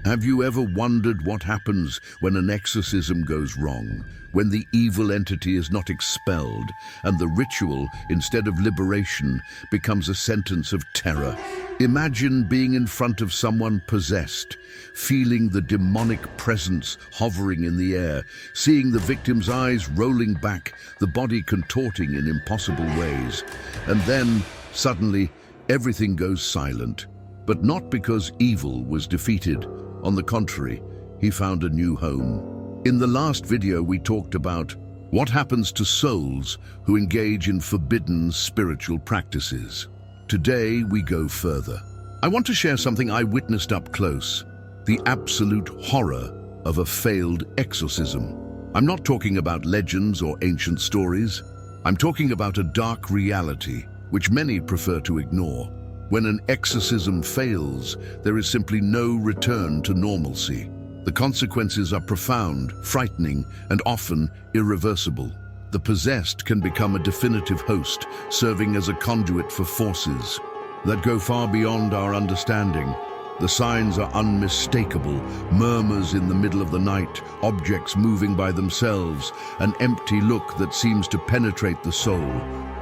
Have you ever wondered what happens when an exorcism goes wrong? When the evil entity is not expelled and the ritual, instead of liberation, becomes a sentence of terror? Imagine being in front of someone possessed, feeling the demonic presence hovering in the air, seeing the victim's eyes rolling back, the body contorting in impossible ways. And then, suddenly, everything goes silent. But not because evil was defeated. On the contrary, he found a new home. In the last video, we talked about what happens to souls who engage in forbidden spiritual practices. Today, we go further. I want to share something I witnessed up close, the absolute horror of a failed exorcism. I'm not talking about legends or ancient stories. I'm talking about a dark reality, which many prefer to ignore. When an exorcism fails, there is simply no return to normalcy. The consequences are profound, frightening, and often irreversible. The possessed can become a definitive host, serving as a conduit for forces that go far beyond our understanding. The signs are unmistakable: murmurs in the middle of the night, objects moving by themselves, an empty look that seems to penetrate the soul.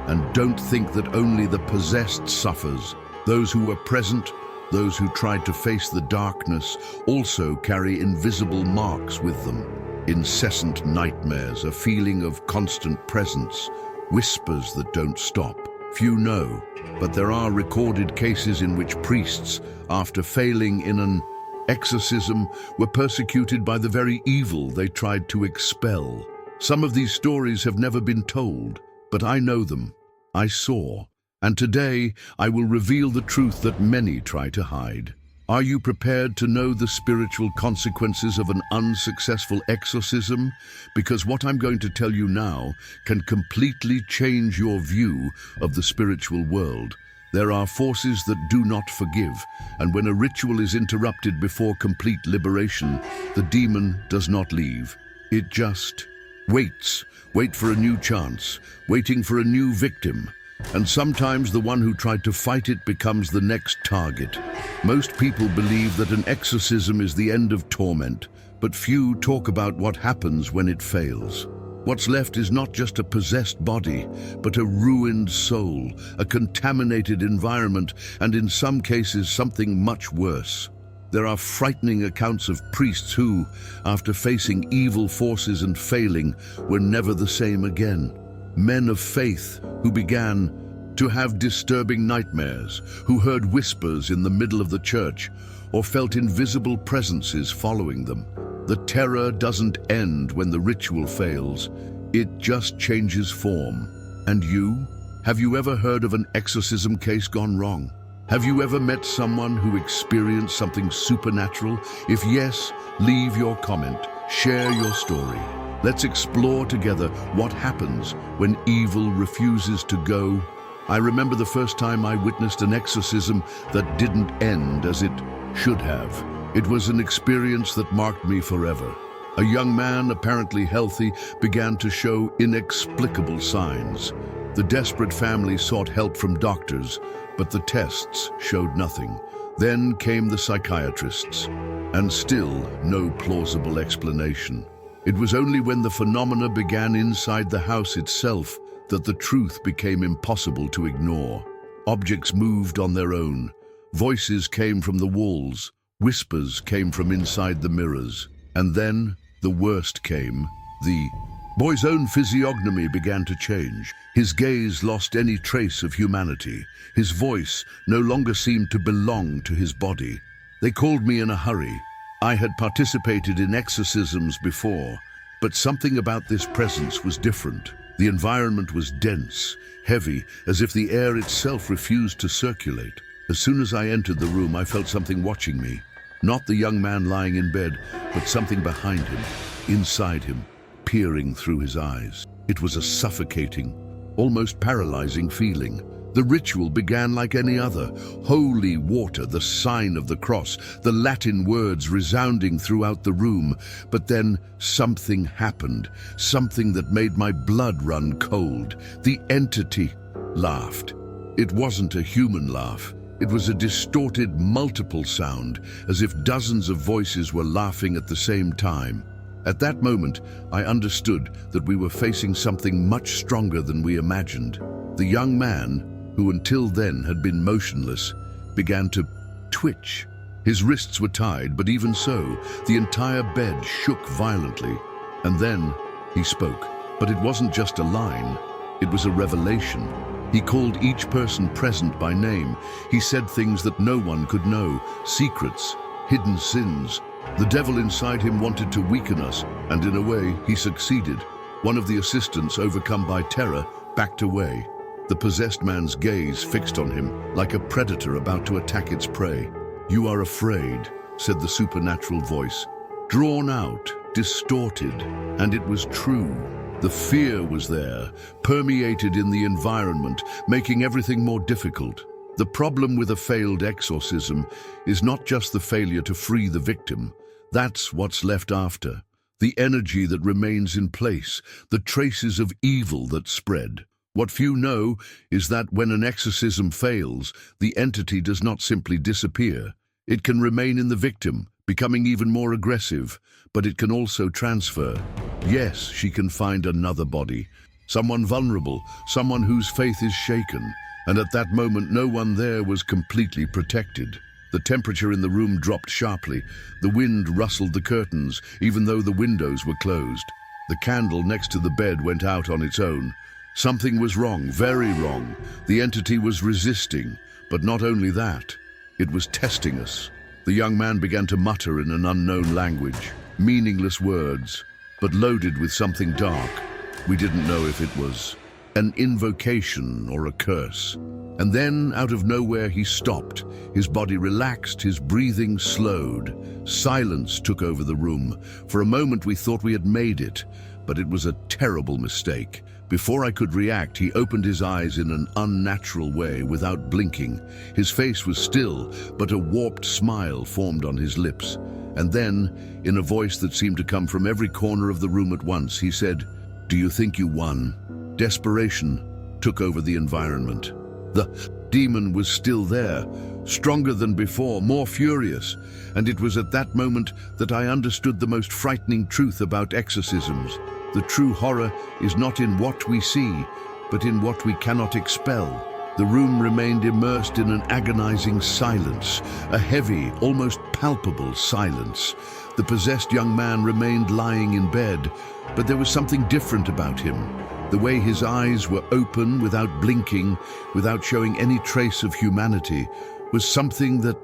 And don't think that only the possessed suffers. Those who were present, those who tried to face the darkness, also carry invisible marks with them. Incessant nightmares, a feeling of constant presence, whispers that don't stop. Few know, but there are recorded cases in which priests, after failing in an exorcism, were persecuted by the very evil they tried to expel. Some of these stories have never been told, but I know them. I saw. And today, I will reveal the truth that many try to hide. Are you prepared to know the spiritual consequences of an unsuccessful exorcism? Because what I'm going to tell you now can completely change your view of the spiritual world. There are forces that do not forgive, and when a ritual is interrupted before complete liberation, the demon does not leave. It just waits. Wait for a new chance, waiting for a new victim. And sometimes the one who tried to fight it becomes the next target. Most people believe that an exorcism is the end of torment, but few talk about what happens when it fails. What's left is not just a possessed body, but a ruined soul, a contaminated environment, and in some cases something much worse. There are frightening accounts of priests who, after facing evil forces and failing, were never the same again. Men of faith who began to have disturbing nightmares, who heard whispers in the middle of the church, or felt invisible presences following them. The terror doesn't end when the ritual fails, it just changes form. And you? Have you ever heard of an exorcism case gone wrong? Have you ever met someone who experienced something supernatural? If yes, leave your comment, share your story. Let's explore together what happens when evil refuses to go. I remember the first time I witnessed an exorcism that didn't end as it should have. It was an experience that marked me forever. A young man, apparently healthy, began to show inexplicable signs. The desperate family sought help from doctors, but the tests showed nothing. Then came the psychiatrists, and still no plausible explanation. It was only when the phenomena began inside the house itself that the truth became impossible to ignore. Objects moved on their own. Voices came from the walls. Whispers came from inside the mirrors. And then the worst came. The boy's own physiognomy began to change. His gaze lost any trace of humanity. His voice no longer seemed to belong to his body. They called me in a hurry. I had participated in exorcisms before, but something about this presence was different. The environment was dense, heavy, as if the air itself refused to circulate. As soon as I entered the room, I felt something watching me. Not the young man lying in bed, but something behind him, inside him, peering through his eyes. It was a suffocating, almost paralyzing feeling. The ritual began like any other. Holy water, the sign of the cross, the Latin words resounding throughout the room. But then something happened, something that made my blood run cold. The entity laughed. It wasn't a human laugh. It was a distorted, multiple sound, as if dozens of voices were laughing at the same time. At that moment, I understood that we were facing something much stronger than we imagined. The young man, who until then had been motionless, began to twitch. His wrists were tied, but even so, the entire bed shook violently. And then he spoke. But it wasn't just a line, it was a revelation. He called each person present by name. He said things that no one could know, secrets, hidden sins. The devil inside him wanted to weaken us, and in a way, he succeeded. One of the assistants, overcome by terror, backed away. The possessed man's gaze fixed on him, like a predator about to attack its prey. "You are afraid," said the supernatural voice. Drawn out, distorted, and it was true. The fear was there, permeated in the environment, making everything more difficult. The problem with a failed exorcism is not just the failure to free the victim. That's what's left after. The energy that remains in place, the traces of evil that spread. What few know is that when an exorcism fails, the entity does not simply disappear. It can remain in the victim, becoming even more aggressive, but it can also transfer. Yes, she can find another body, someone vulnerable, someone whose faith is shaken, and at that moment no one there was completely protected. The temperature in the room dropped sharply. The wind rustled the curtains, even though the windows were closed. The candle next to the bed went out on its own. Something was wrong, very wrong. The entity was resisting, but not only that, it was testing us. The young man began to mutter in an unknown language, meaningless words, but loaded with something dark. We didn't know if it was an invocation or a curse. And then, out of nowhere, he stopped. His body relaxed, his breathing slowed. Silence took over the room. For a moment we thought we had made it, but it was a terrible mistake. Before I could react, he opened his eyes in an unnatural way without blinking. His face was still, but a warped smile formed on his lips. And then, in a voice that seemed to come from every corner of the room at once, he said, "Do you think you won?" Desperation took over the environment. The demon was still there, stronger than before, more furious. And it was at that moment that I understood the most frightening truth about exorcisms. The true horror is not in what we see, but in what we cannot expel. The room remained immersed in an agonizing silence, a heavy, almost palpable silence. The possessed young man remained lying in bed, but there was something different about him. The way his eyes were open without blinking, without showing any trace of humanity, was something that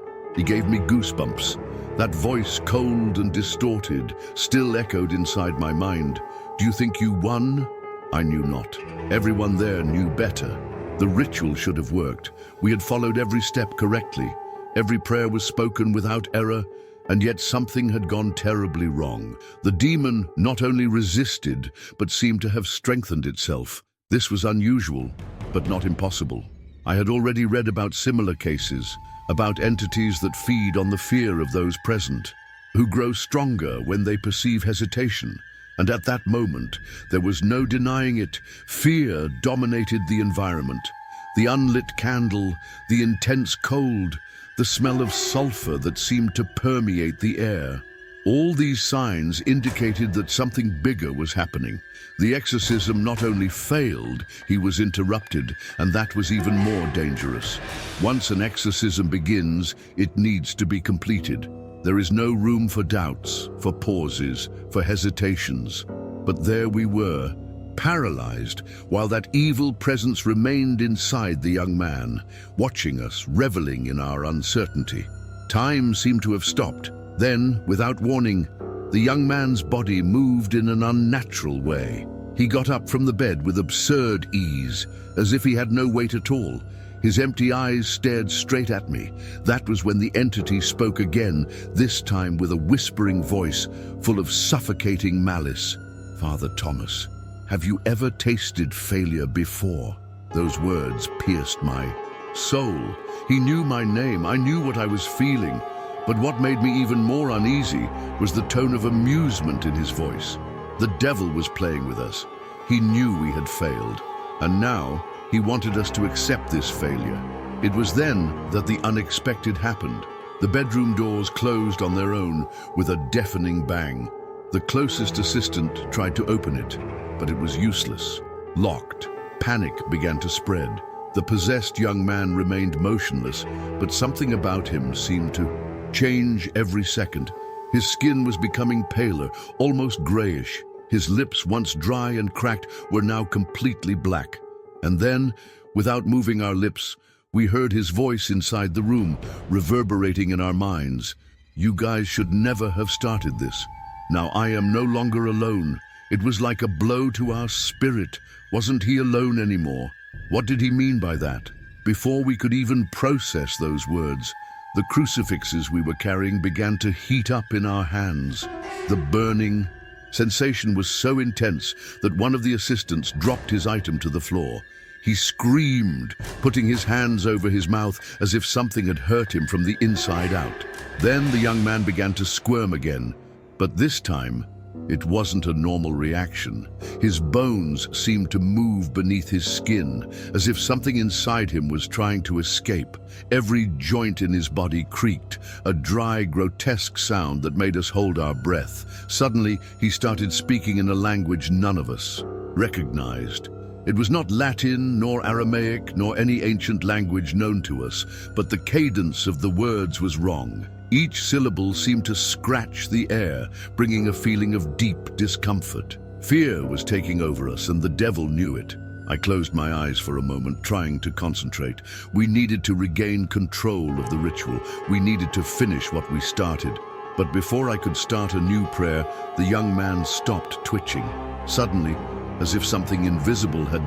gave me goosebumps. That voice, cold and distorted, still echoed inside my mind. "Do you think you won?" I knew not. Everyone there knew better. The ritual should have worked. We had followed every step correctly. Every prayer was spoken without error, and yet something had gone terribly wrong. The demon not only resisted, but seemed to have strengthened itself. This was unusual, but not impossible. I had already read about similar cases, about entities that feed on the fear of those present, who grow stronger when they perceive hesitation. And at that moment, there was no denying it. Fear dominated the environment. The unlit candle, the intense cold, the smell of sulfur that seemed to permeate the air. All these signs indicated that something bigger was happening. The exorcism not only failed, he was interrupted, and that was even more dangerous. Once an exorcism begins, it needs to be completed. There is no room for doubts, for pauses, for hesitations. But there we were, paralyzed, while that evil presence remained inside the young man, watching us, reveling in our uncertainty. Time seemed to have stopped. Then, without warning, the young man's body moved in an unnatural way. He got up from the bed with absurd ease, as if he had no weight at all. His empty eyes stared straight at me. That was when the entity spoke again, this time with a whispering voice full of suffocating malice. "Father Thomas, have you ever tasted failure before?" Those words pierced my soul. He knew my name. I knew what I was feeling. But what made me even more uneasy was the tone of amusement in his voice. The devil was playing with us. He knew we had failed, and now he wanted us to accept this failure. It was then that the unexpected happened. The bedroom doors closed on their own with a deafening bang. The closest assistant tried to open it, but it was useless. Locked, panic began to spread. The possessed young man remained motionless, but something about him seemed to change every second. His skin was becoming paler, almost grayish. His lips, once dry and cracked, were now completely black. And then, without moving our lips, we heard his voice inside the room, reverberating in our minds. "You guys should never have started this. Now I am no longer alone." It was like a blow to our spirit. Wasn't he alone anymore? What did he mean by that? Before we could even process those words, the crucifixes we were carrying began to heat up in our hands. The burning sensation was so intense that one of the assistants dropped his item to the floor. He screamed, putting his hands over his mouth as if something had hurt him from the inside out. Then the young man began to squirm again, but this time it wasn't a normal reaction. His bones seemed to move beneath his skin, as if something inside him was trying to escape. Every joint in his body creaked, a dry, grotesque sound that made us hold our breath. Suddenly, he started speaking in a language none of us recognized. It was not Latin, nor Aramaic, nor any ancient language known to us, but the cadence of the words was wrong. Each syllable seemed to scratch the air, bringing a feeling of deep discomfort. Fear was taking over us, and the devil knew it. I closed my eyes for a moment, trying to concentrate. We needed to regain control of the ritual. We needed to finish what we started. But before I could start a new prayer, the young man stopped twitching. Suddenly, as if something invisible had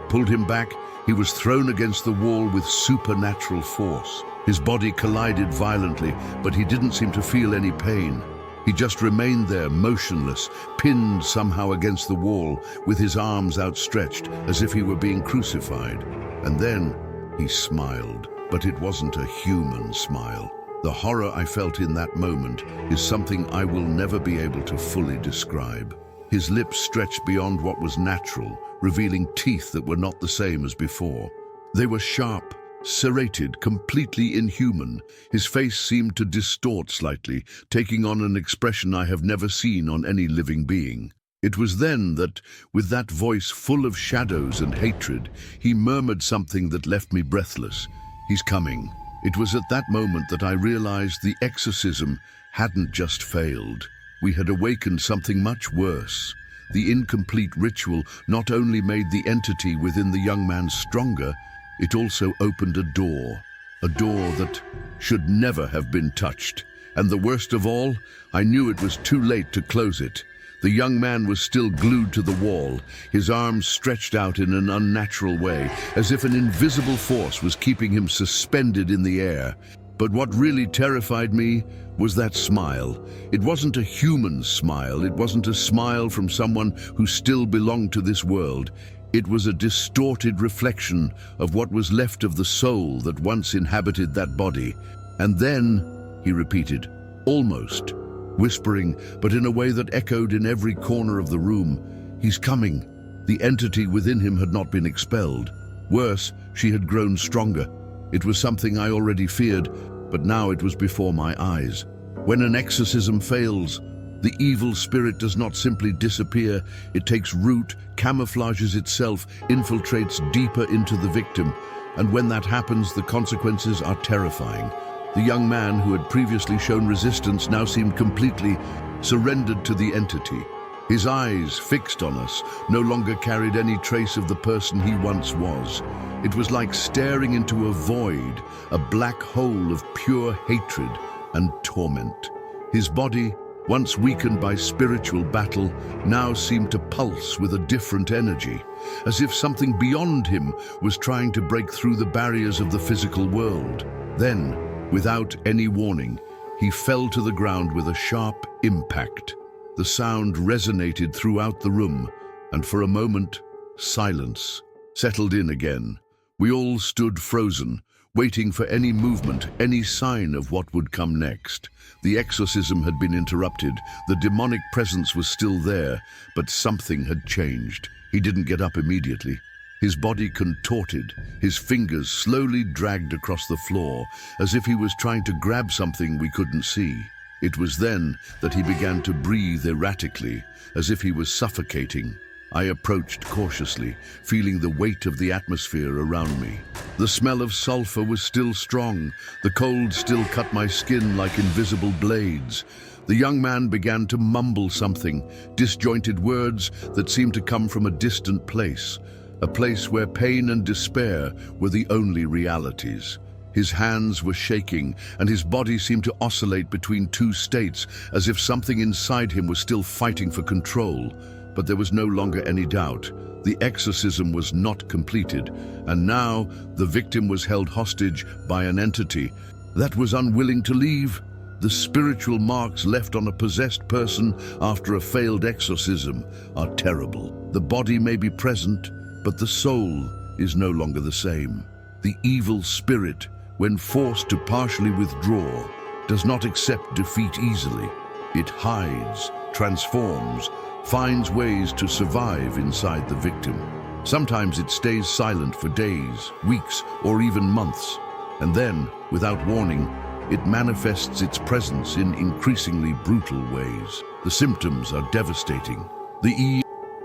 pulled him back, he was thrown against the wall with supernatural force. His body collided violently, but he didn't seem to feel any pain. He just remained there, motionless, pinned somehow against the wall, with his arms outstretched, as if he were being crucified. And then he smiled, but it wasn't a human smile. The horror I felt in that moment is something I will never be able to fully describe. His lips stretched beyond what was natural, revealing teeth that were not the same as before. They were sharp, serrated, completely inhuman. His face seemed to distort slightly, taking on an expression I have never seen on any living being. It was then that, with that voice full of shadows and hatred, he murmured something that left me breathless. "He's coming." It was at that moment that I realized the exorcism hadn't just failed. We had awakened something much worse. The incomplete ritual not only made the entity within the young man stronger, it also opened a door that should never have been touched. And the worst of all, I knew it was too late to close it. The young man was still glued to the wall, his arms stretched out in an unnatural way, as if an invisible force was keeping him suspended in the air. But what really terrified me was that smile. It wasn't a human smile. It wasn't a smile from someone who still belonged to this world. It was a distorted reflection of what was left of the soul that once inhabited that body. And then, he repeated, almost, whispering, but in a way that echoed in every corner of the room, "He's coming." The entity within him had not been expelled. Worse, she had grown stronger. It was something I already feared, but now it was before my eyes. When an exorcism fails, the evil spirit does not simply disappear. It takes root, camouflages itself, infiltrates deeper into the victim. And when that happens, the consequences are terrifying. The young man who had previously shown resistance now seemed completely surrendered to the entity. His eyes, fixed on us, no longer carried any trace of the person he once was. It was like staring into a void, a black hole of pure hatred and torment. His body, once weakened by spiritual battle, now seemed to pulse with a different energy, as if something beyond him was trying to break through the barriers of the physical world. Then, without any warning, he fell to the ground with a sharp impact. The sound resonated throughout the room, and for a moment, silence settled in again. We all stood frozen, waiting for any movement, any sign of what would come next. The exorcism had been interrupted. The demonic presence was still there, but something had changed. He didn't get up immediately. his body contorted, his fingers slowly dragged across the floor, as if he was trying to grab something we couldn't see. It was then that he began to breathe erratically, as if he was suffocating. I approached cautiously, feeling the weight of the atmosphere around me. The smell of sulfur was still strong. The cold still cut my skin like invisible blades. The young man began to mumble something, disjointed words that seemed to come from a distant place, a place where pain and despair were the only realities. His hands were shaking, and his body seemed to oscillate between two states, as if something inside him was still fighting for control. But there was no longer any doubt. The exorcism was not completed, and now the victim was held hostage by an entity that was unwilling to leave. The spiritual marks left on a possessed person after a failed exorcism are terrible. The body may be present, but the soul is no longer the same. The evil spirit, when forced to partially withdraw, does not accept defeat easily. It hides, transforms, finds ways to survive inside the victim. Sometimes it stays silent for days, weeks, or even months. And then, without warning, it manifests its presence in increasingly brutal ways. The symptoms are devastating. The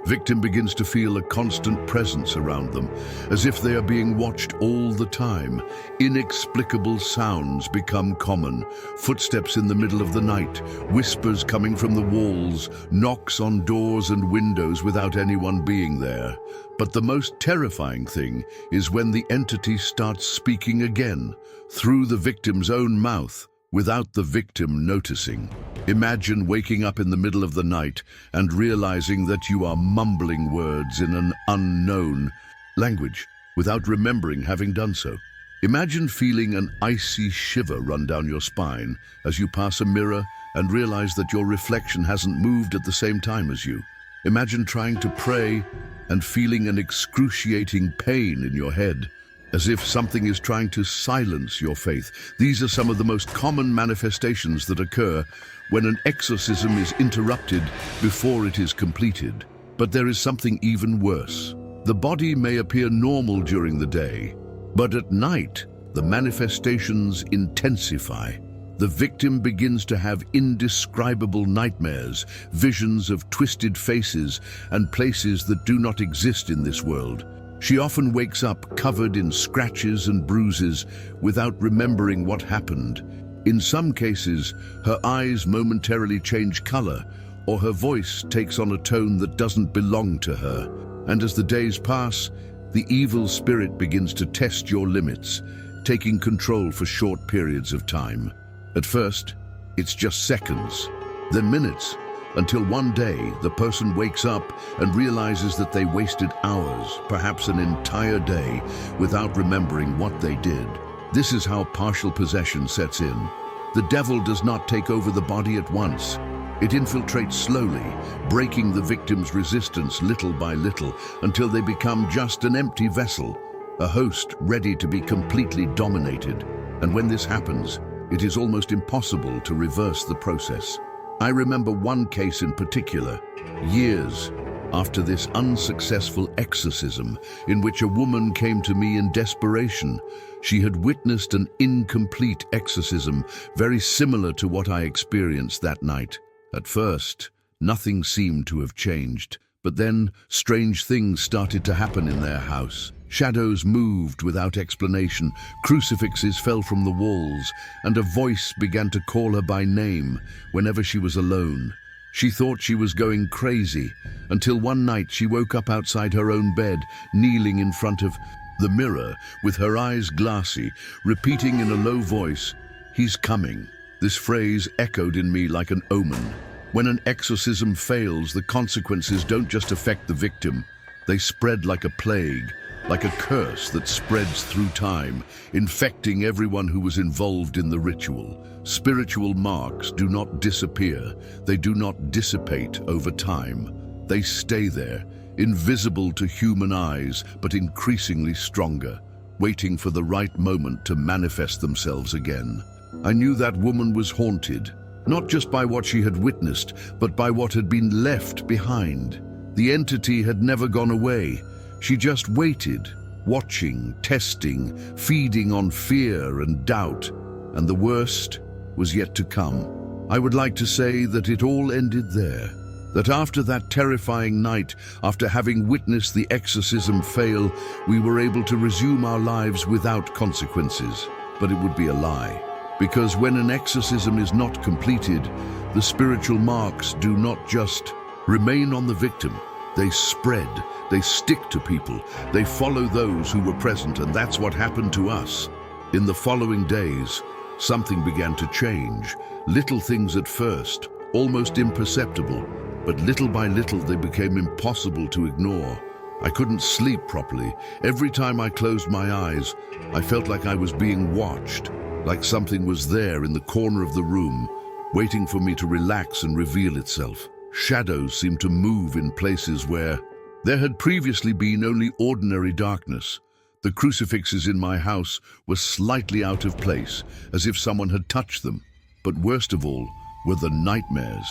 victim begins to feel a constant presence around them, as if they are being watched all the time. Inexplicable sounds become common. Footsteps in the middle of the night, whispers coming from the walls, knocks on doors and windows without anyone being there. But the most terrifying thing is when the entity starts speaking again, through the victim's own mouth, without the victim noticing. Imagine waking up in the middle of the night and realizing that you are mumbling words in an unknown language without remembering having done so. Imagine feeling an icy shiver run down your spine as you pass a mirror and realize that your reflection hasn't moved at the same time as you. Imagine trying to pray and feeling an excruciating pain in your head, as if something is trying to silence your faith. These are some of the most common manifestations that occur when an exorcism is interrupted before it is completed. But there is something even worse. The body may appear normal during the day, but at night, the manifestations intensify. The victim begins to have indescribable nightmares, visions of twisted faces and places that do not exist in this world. She often wakes up covered in scratches and bruises without remembering what happened. In some cases, her eyes momentarily change color, or her voice takes on a tone that doesn't belong to her. And as the days pass, the evil spirit begins to test your limits, taking control for short periods of time. At first, it's just seconds, then minutes, until one day the person wakes up and realizes that they wasted hours, perhaps an entire day, without remembering what they did. This is how partial possession sets in. The devil does not take over the body at once. It infiltrates slowly, breaking the victim's resistance little by little until they become just an empty vessel, a host ready to be completely dominated. And when this happens, it is almost impossible to reverse the process. I remember one case in particular, years after this unsuccessful exorcism, in which a woman came to me in desperation. She had witnessed an incomplete exorcism, very similar to what I experienced that night. At first, nothing seemed to have changed, but then strange things started to happen in their house. Shadows moved without explanation, crucifixes fell from the walls, and a voice began to call her by name whenever she was alone. She thought she was going crazy, until one night she woke up outside her own bed, kneeling in front of the mirror, with her eyes glassy, repeating in a low voice, "He's coming." This phrase echoed in me like an omen. When an exorcism fails, the consequences don't just affect the victim. They spread like a plague, like a curse that spreads through time, infecting everyone who was involved in the ritual. Spiritual marks do not disappear. They do not dissipate over time. They stay there, invisible to human eyes, but increasingly stronger, waiting for the right moment to manifest themselves again. I knew that woman was haunted, not just by what she had witnessed, but by what had been left behind. The entity had never gone away. She just waited, watching, testing, feeding on fear and doubt, and the worst was yet to come. I would like to say that it all ended there, that after that terrifying night, after having witnessed the exorcism fail, we were able to resume our lives without consequences. But it would be a lie, because when an exorcism is not completed, the spiritual marks do not just remain on the victim. They spread, they stick to people, they follow those who were present, and that's what happened to us. In the following days, something began to change. Little things at first, almost imperceptible, but little by little they became impossible to ignore. I couldn't sleep properly. Every time I closed my eyes, I felt like I was being watched, like something was there in the corner of the room, waiting for me to relax and reveal itself. Shadows seemed to move in places where there had previously been only ordinary darkness. The crucifixes in my house were slightly out of place, as if someone had touched them. But worst of all were the nightmares.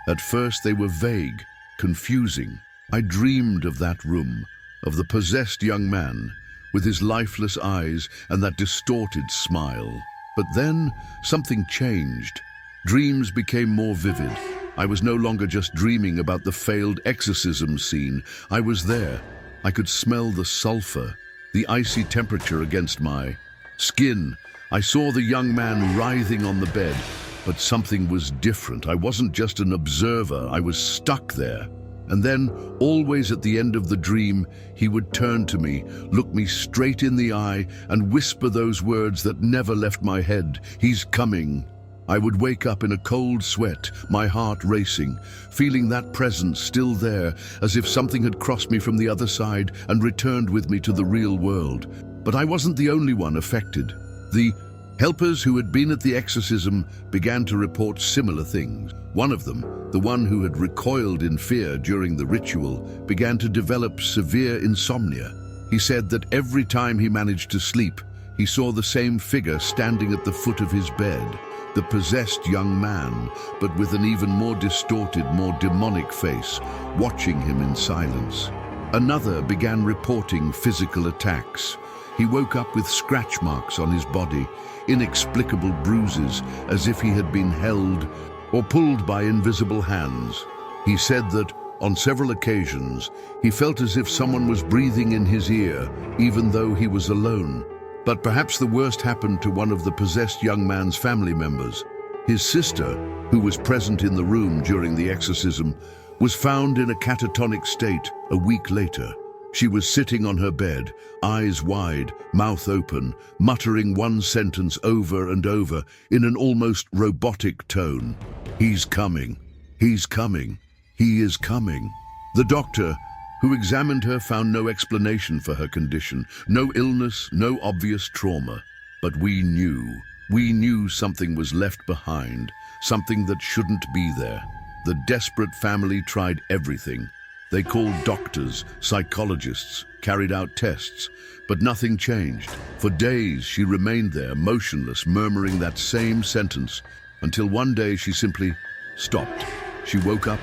At first they were vague, confusing. I dreamed of that room, of the possessed young man, with his lifeless eyes and that distorted smile. But then something changed. Dreams became more vivid. I was no longer just dreaming about the failed exorcism scene. I was there. I could smell the sulfur, the icy temperature against my skin. I saw the young man writhing on the bed, but something was different. I wasn't just an observer, I was stuck there. And then, always at the end of the dream, he would turn to me, look me straight in the eye, and whisper those words that never left my head. "He's coming." I would wake up in a cold sweat, my heart racing, feeling that presence still there, as if something had crossed me from the other side and returned with me to the real world. But I wasn't the only one affected. The helpers who had been at the exorcism began to report similar things. One of them, the one who had recoiled in fear during the ritual, began to develop severe insomnia. He said that every time he managed to sleep, he saw the same figure standing at the foot of his bed. The possessed young man, but with an even more distorted, more demonic face, watching him in silence. Another began reporting physical attacks. He woke up with scratch marks on his body, inexplicable bruises, as if he had been held or pulled by invisible hands. He said that, on several occasions, he felt as if someone was breathing in his ear, even though he was alone. But perhaps the worst happened to one of the possessed young man's family members. His sister, who was present in the room during the exorcism, was found in a catatonic state a week later. She was sitting on her bed, eyes wide, mouth open, muttering one sentence over and over in an almost robotic tone. "He's coming. He's coming. He is coming." The doctor, who examined her, found no explanation for her condition, no illness, no obvious trauma. But we knew something was left behind, something that shouldn't be there. The desperate family tried everything. They called doctors, psychologists, carried out tests, but nothing changed. For days she remained there, motionless, murmuring that same sentence, until one day she simply stopped. She woke up,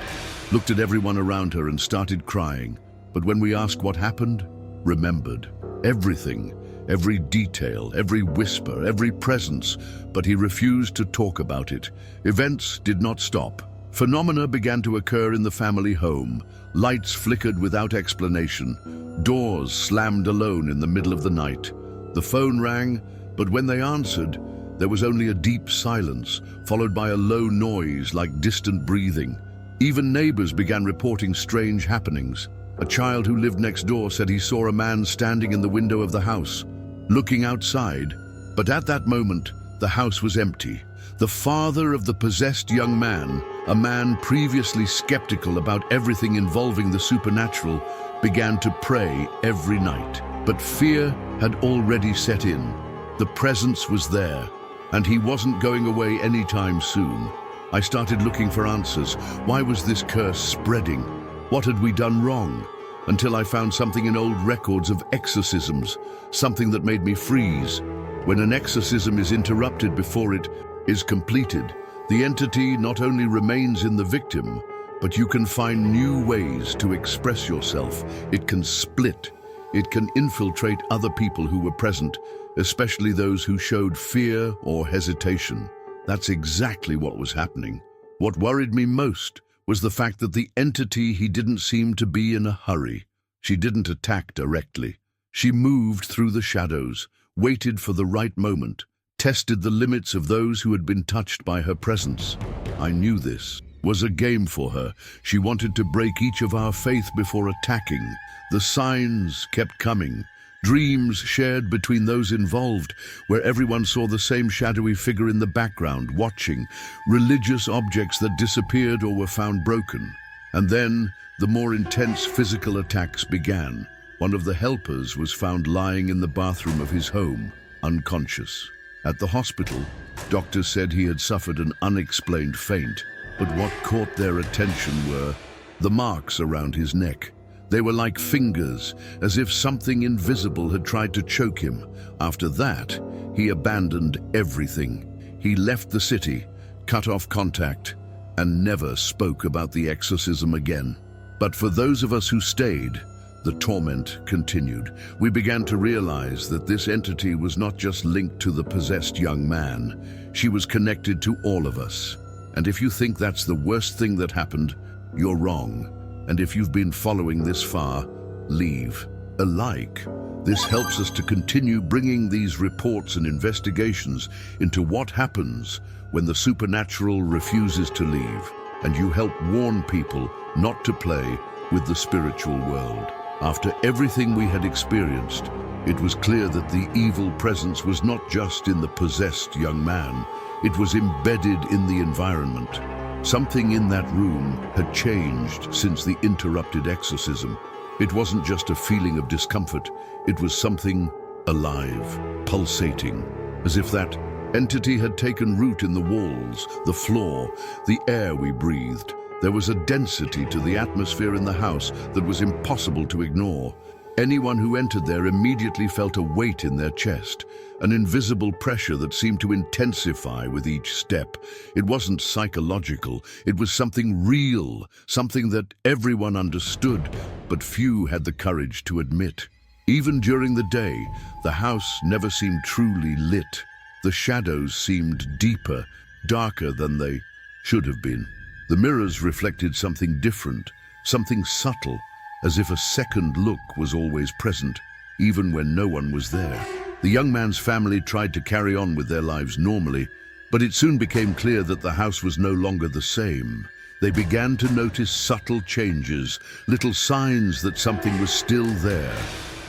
looked at everyone around her and started crying. But when we asked what happened, remembered everything, every detail, every whisper, every presence, but he refused to talk about it. Events did not stop. Phenomena began to occur in the family home. Lights flickered without explanation. Doors slammed alone in the middle of the night. The phone rang, but when they answered, there was only a deep silence, followed by a low noise like distant breathing. Even neighbors began reporting strange happenings. A child who lived next door said he saw a man standing in the window of the house, looking outside. But at that moment, the house was empty. The father of the possessed young man, a man previously skeptical about everything involving the supernatural, began to pray every night. But fear had already set in. The presence was there, and he wasn't going away anytime soon. I started looking for answers. Why was this curse spreading? What had we done wrong? Until I found something in old records of exorcisms, something that made me freeze. When an exorcism is interrupted before it is completed, the entity not only remains in the victim, but you can find new ways to express yourself. It can split, It can infiltrate other people who were present, especially those who showed fear or hesitation. That's exactly what was happening. What worried me most was the fact that the entity he didn't seem to be in a hurry. She didn't attack directly. She moved through the shadows, waited for the right moment, tested the limits of those who had been touched by her presence. I knew this was a game for her. She wanted to break each of our faith before attacking. The signs kept coming. Dreams shared between those involved, where everyone saw the same shadowy figure in the background, watching. Religious objects that disappeared or were found broken. And then, the more intense physical attacks began. One of the helpers was found lying in the bathroom of his home, unconscious. At the hospital, doctors said he had suffered an unexplained faint, but what caught their attention were the marks around his neck. They were like fingers, as if something invisible had tried to choke him. After that, he abandoned everything. He left the city, cut off contact, and never spoke about the exorcism again. But for those of us who stayed, the torment continued. We began to realize that this entity was not just linked to the possessed young man. She was connected to all of us. And if you think that's the worst thing that happened, you're wrong. And if you've been following this far, leave a like. This helps us to continue bringing these reports and investigations into what happens when the supernatural refuses to leave, and you help warn people not to play with the spiritual world. After everything we had experienced, it was clear that the evil presence was not just in the possessed young man, it was embedded in the environment. Something in that room had changed since the interrupted exorcism. It wasn't just a feeling of discomfort, it was something alive, pulsating, as if that entity had taken root in the walls, the floor, the air we breathed. There was a density to the atmosphere in the house that was impossible to ignore. Anyone who entered there immediately felt a weight in their chest, an invisible pressure that seemed to intensify with each step. It wasn't psychological, it was something real, something that everyone understood, but few had the courage to admit. Even during the day, the house never seemed truly lit. The shadows seemed deeper, darker than they should have been. The mirrors reflected something different, something subtle, as if a second look was always present, even when no one was there. The young man's family tried to carry on with their lives normally, but it soon became clear that the house was no longer the same. They began to notice subtle changes, little signs that something was still there.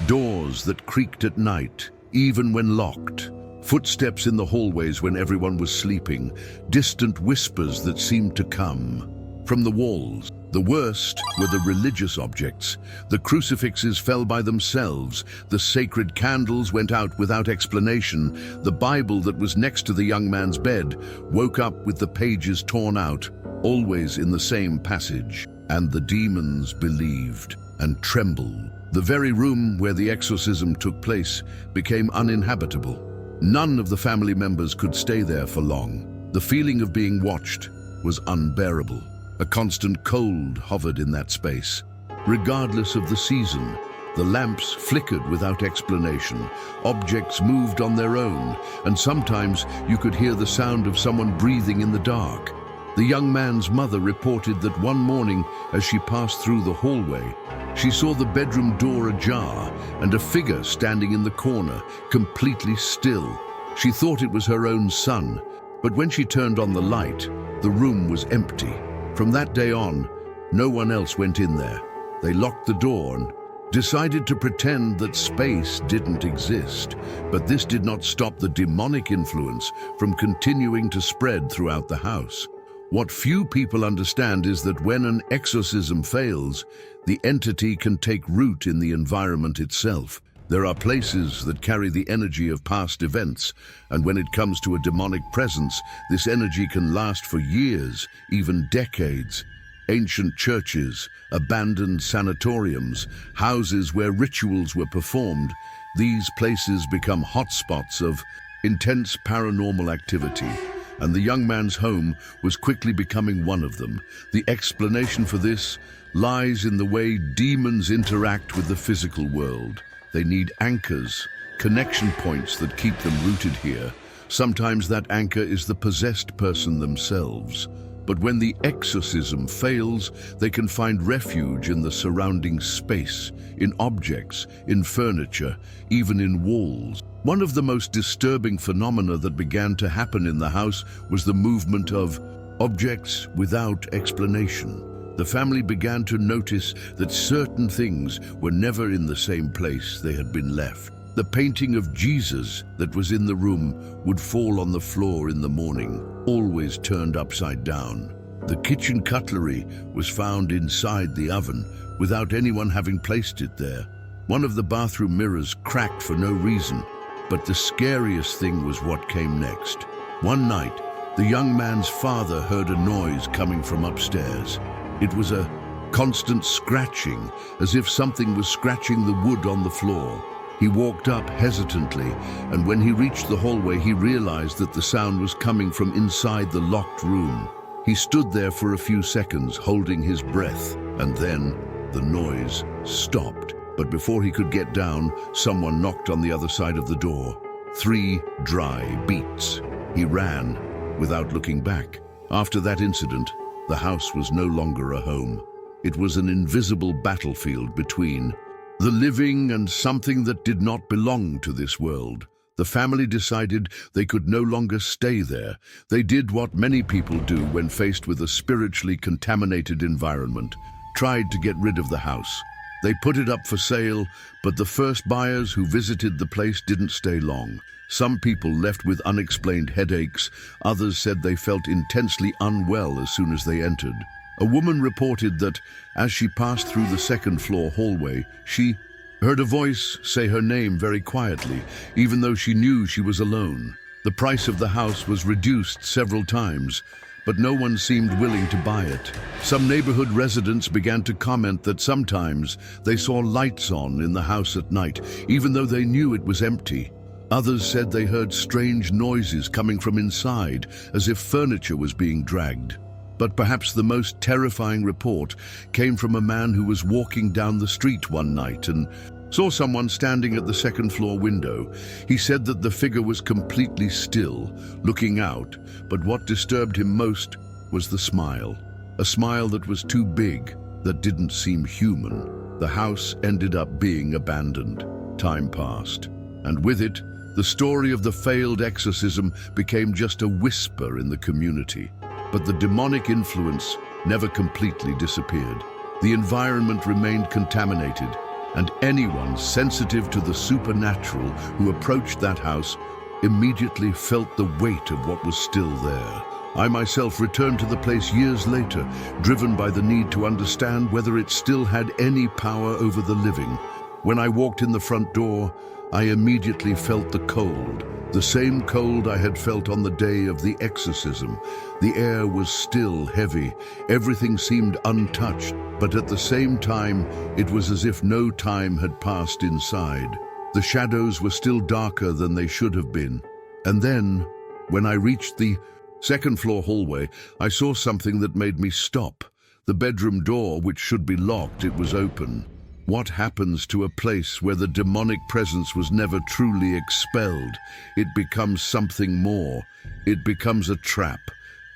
Doors that creaked at night, even when locked. Footsteps in the hallways when everyone was sleeping. Distant whispers that seemed to come from the walls. The worst were the religious objects. The crucifixes fell by themselves. The sacred candles went out without explanation. The Bible that was next to the young man's bed woke up with the pages torn out, always in the same passage. And the demons believed and trembled. The very room where the exorcism took place became uninhabitable. None of the family members could stay there for long. The feeling of being watched was unbearable. A constant cold hovered in that space. Regardless of the season, the lamps flickered without explanation. Objects moved on their own, and sometimes you could hear the sound of someone breathing in the dark. The young man's mother reported that one morning, as she passed through the hallway, she saw the bedroom door ajar and a figure standing in the corner, completely still. She thought it was her own son, but when she turned on the light, the room was empty. From that day on, no one else went in there. They locked the door and decided to pretend that space didn't exist. But this did not stop the demonic influence from continuing to spread throughout the house. What few people understand is that when an exorcism fails, the entity can take root in the environment itself. There are places that carry the energy of past events, and when it comes to a demonic presence, this energy can last for years, even decades. Ancient churches, abandoned sanatoriums, houses where rituals were performed, these places become hotspots of intense paranormal activity, and the young man's home was quickly becoming one of them. The explanation for this lies in the way demons interact with the physical world. They need anchors, connection points that keep them rooted here. Sometimes that anchor is the possessed person themselves. But when the exorcism fails, they can find refuge in the surrounding space, in objects, in furniture, even in walls. One of the most disturbing phenomena that began to happen in the house was the movement of objects without explanation. The family began to notice that certain things were never in the same place they had been left. The painting of Jesus that was in the room would fall on the floor in the morning, always turned upside down. The kitchen cutlery was found inside the oven without anyone having placed it there. One of the bathroom mirrors cracked for no reason, but the scariest thing was what came next. One night, the young man's father heard a noise coming from upstairs. It was a constant scratching, as if something was scratching the wood on the floor. He walked up hesitantly, and when he reached the hallway, he realized that the sound was coming from inside the locked room. He stood there for a few seconds, holding his breath, and then the noise stopped. But before he could get down, someone knocked on the other side of the door. 3 dry beats. He ran, without looking back. After that incident, the house was no longer a home. It was an invisible battlefield between the living and something that did not belong to this world. The family decided they could no longer stay there. They did what many people do when faced with a spiritually contaminated environment, tried to get rid of the house. They put it up for sale, but the first buyers who visited the place didn't stay long. Some people left with unexplained headaches. Others said they felt intensely unwell as soon as they entered. A woman reported that as she passed through the second-floor hallway, she heard a voice say her name very quietly, even though she knew she was alone. The price of the house was reduced several times, but no one seemed willing to buy it. Some neighborhood residents began to comment that sometimes they saw lights on in the house at night, even though they knew it was empty. Others said they heard strange noises coming from inside, as if furniture was being dragged. But perhaps the most terrifying report came from a man who was walking down the street one night and saw someone standing at the second-floor window. He said that the figure was completely still, looking out, but what disturbed him most was the smile. A smile that was too big, that didn't seem human. The house ended up being abandoned. Time passed, and with it, the story of the failed exorcism became just a whisper in the community. But the demonic influence never completely disappeared. The environment remained contaminated, and anyone sensitive to the supernatural who approached that house immediately felt the weight of what was still there. I myself returned to the place years later, driven by the need to understand whether it still had any power over the living. When I walked in the front door, I immediately felt the cold, the same cold I had felt on the day of the exorcism. The air was still heavy, everything seemed untouched, but at the same time, it was as if no time had passed inside. The shadows were still darker than they should have been. And then, when I reached the second-floor hallway, I saw something that made me stop. The bedroom door, which should be locked, it was open. What happens to a place where the demonic presence was never truly expelled? It becomes something more. It becomes a trap,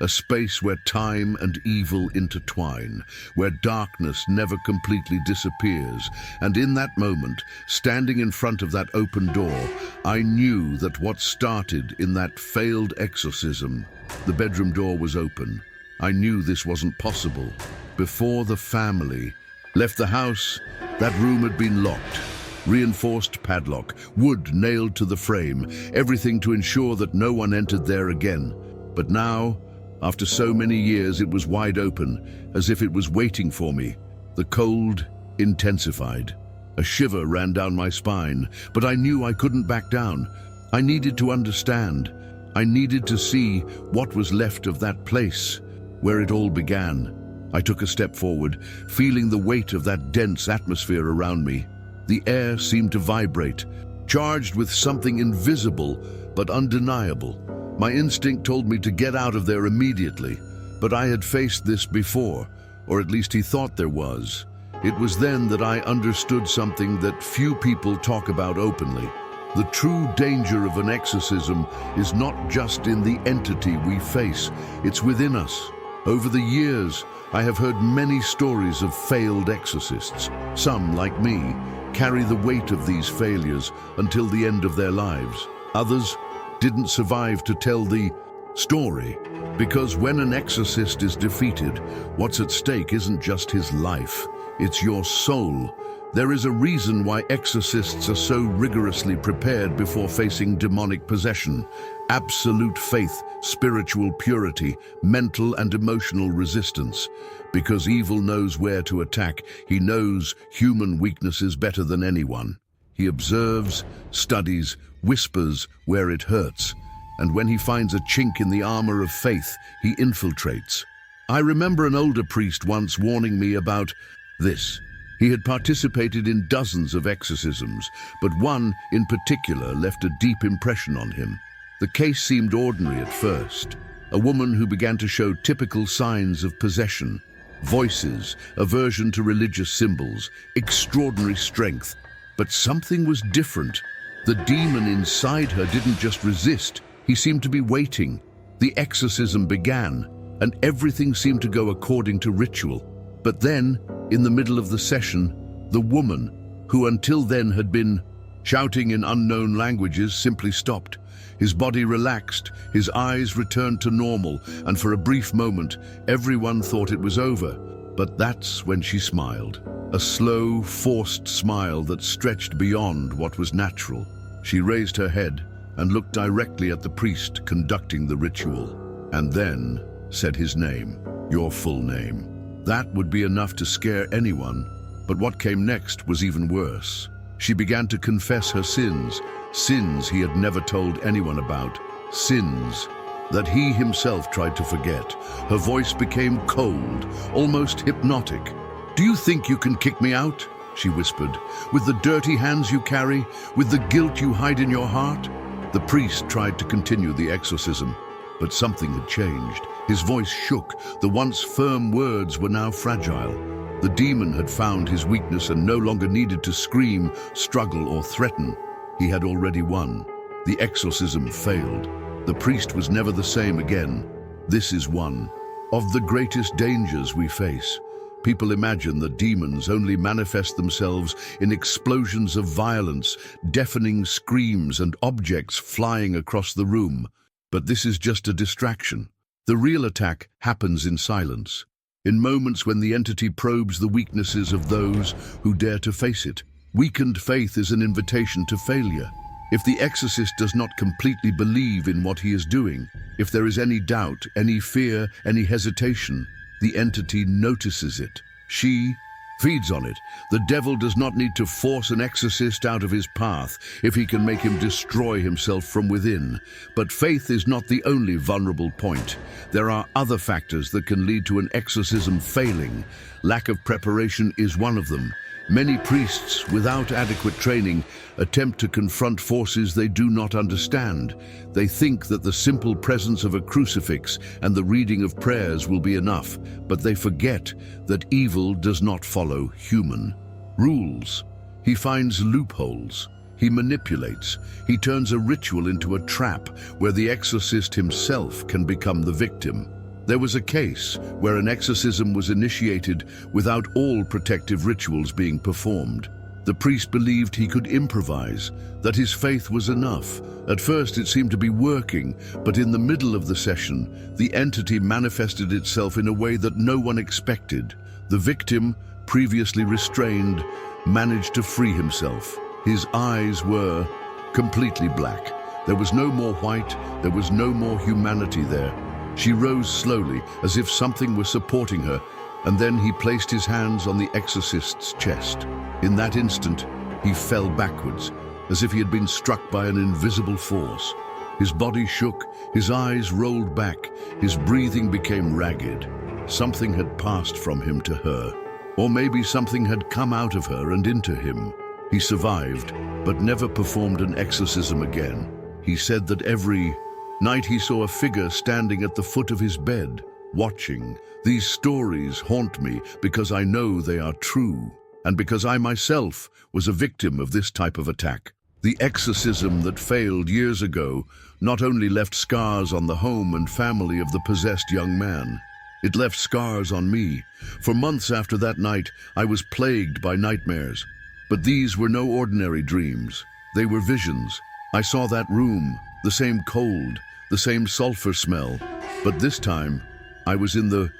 a space where time and evil intertwine, where darkness never completely disappears. And in that moment, standing in front of that open door, I knew that what started in that failed exorcism, the bedroom door was open. I knew this wasn't possible. Before the family left the house, that room had been locked. Reinforced padlock, wood nailed to the frame, everything to ensure that no one entered there again. But now, after so many years, it was wide open, as if it was waiting for me. The cold intensified. A shiver ran down my spine, but I knew I couldn't back down. I needed to understand. I needed to see what was left of that place, where it all began. I took a step forward, feeling the weight of that dense atmosphere around me. The air seemed to vibrate, charged with something invisible but undeniable. My instinct told me to get out of there immediately, but I had faced this before, or at least he thought there was. It was then that I understood something that few people talk about openly. The true danger of an exorcism is not just in the entity we face, it's within us. Over the years, I have heard many stories of failed exorcists. Some, like me, carry the weight of these failures until the end of their lives. Others didn't survive to tell the story, because when an exorcist is defeated, what's at stake isn't just his life, it's your soul. There is a reason why exorcists are so rigorously prepared before facing demonic possession. Absolute faith, spiritual purity, mental and emotional resistance. Because evil knows where to attack, he knows human weaknesses better than anyone. He observes, studies, whispers where it hurts, and when he finds a chink in the armor of faith, he infiltrates. I remember an older priest once warning me about this. He had participated in dozens of exorcisms, but one in particular left a deep impression on him. The case seemed ordinary at first. A woman who began to show typical signs of possession, voices, aversion to religious symbols, extraordinary strength. But something was different. The demon inside her didn't just resist, he seemed to be waiting. The exorcism began, and everything seemed to go according to ritual. But then, in the middle of the session, the woman, who until then had been shouting in unknown languages, simply stopped. His body relaxed, his eyes returned to normal, and for a brief moment, everyone thought it was over. But that's when she smiled. A slow, forced smile that stretched beyond what was natural. She raised her head and looked directly at the priest conducting the ritual, and then said his name, your full name. That would be enough to scare anyone, but what came next was even worse. She began to confess her sins, sins he had never told anyone about, sins that he himself tried to forget. Her voice became cold, almost hypnotic. "Do you think you can kick me out?" she whispered. "With the dirty hands you carry, with the guilt you hide in your heart?" The priest tried to continue the exorcism, but something had changed. His voice shook. The once firm words were now fragile. The demon had found his weakness and no longer needed to scream, struggle, or threaten. He had already won. The exorcism failed. The priest was never the same again. This is one of the greatest dangers we face. People imagine that demons only manifest themselves in explosions of violence, deafening screams, and objects flying across the room. But this is just a distraction. The real attack happens in silence, in moments when the entity probes the weaknesses of those who dare to face it. Weakened faith is an invitation to failure. If the exorcist does not completely believe in what he is doing, if there is any doubt, any fear, any hesitation, the entity notices it. She feeds on it. The devil does not need to force an exorcist out of his path if he can make him destroy himself from within. But faith is not the only vulnerable point. There are other factors that can lead to an exorcism failing. Lack of preparation is one of them. Many priests, without adequate training, attempt to confront forces they do not understand. They think that the simple presence of a crucifix and the reading of prayers will be enough, but they forget that evil does not follow human rules. He finds loopholes. He manipulates. He turns a ritual into a trap where the exorcist himself can become the victim. There was a case where an exorcism was initiated without all protective rituals being performed. The priest believed he could improvise, that his faith was enough. At first it seemed to be working, but in the middle of the session, the entity manifested itself in a way that no one expected. The victim, previously restrained, managed to free himself. His eyes were completely black. There was no more white, there was no more humanity there. She rose slowly, as if something was supporting her, and then he placed his hands on the exorcist's chest. In that instant, he fell backwards, as if he had been struck by an invisible force. His body shook, his eyes rolled back, his breathing became ragged. Something had passed from him to her, or maybe something had come out of her and into him. He survived, but never performed an exorcism again. He said that every night he saw a figure standing at the foot of his bed, watching. These stories haunt me because I know they are true, and because I myself was a victim of this type of attack. The exorcism that failed years ago not only left scars on the home and family of the possessed young man, it left scars on me. For months after that night, I was plagued by nightmares. But these were no ordinary dreams. They were visions. I saw that room, the same cold, the same sulfur smell. But this time, I was in the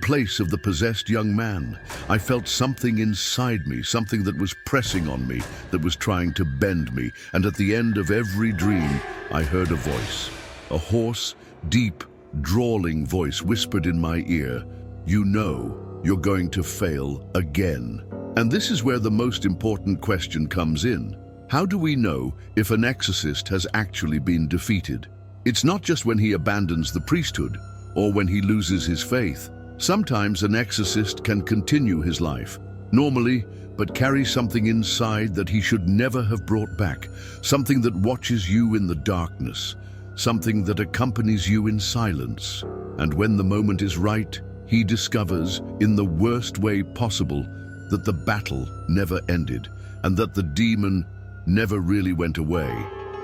place of the possessed young man. I felt something inside me, something that was pressing on me, that was trying to bend me. And at the end of every dream, I heard a voice. A hoarse, deep, drawling voice whispered in my ear, "You know, you're going to fail again." And this is where the most important question comes in. How do we know if an exorcist has actually been defeated? It's not just when he abandons the priesthood or when he loses his faith. Sometimes an exorcist can continue his life, normally, but carry something inside that he should never have brought back, something that watches you in the darkness, something that accompanies you in silence. And when the moment is right, he discovers, in the worst way possible, that the battle never ended and that the demon never really went away.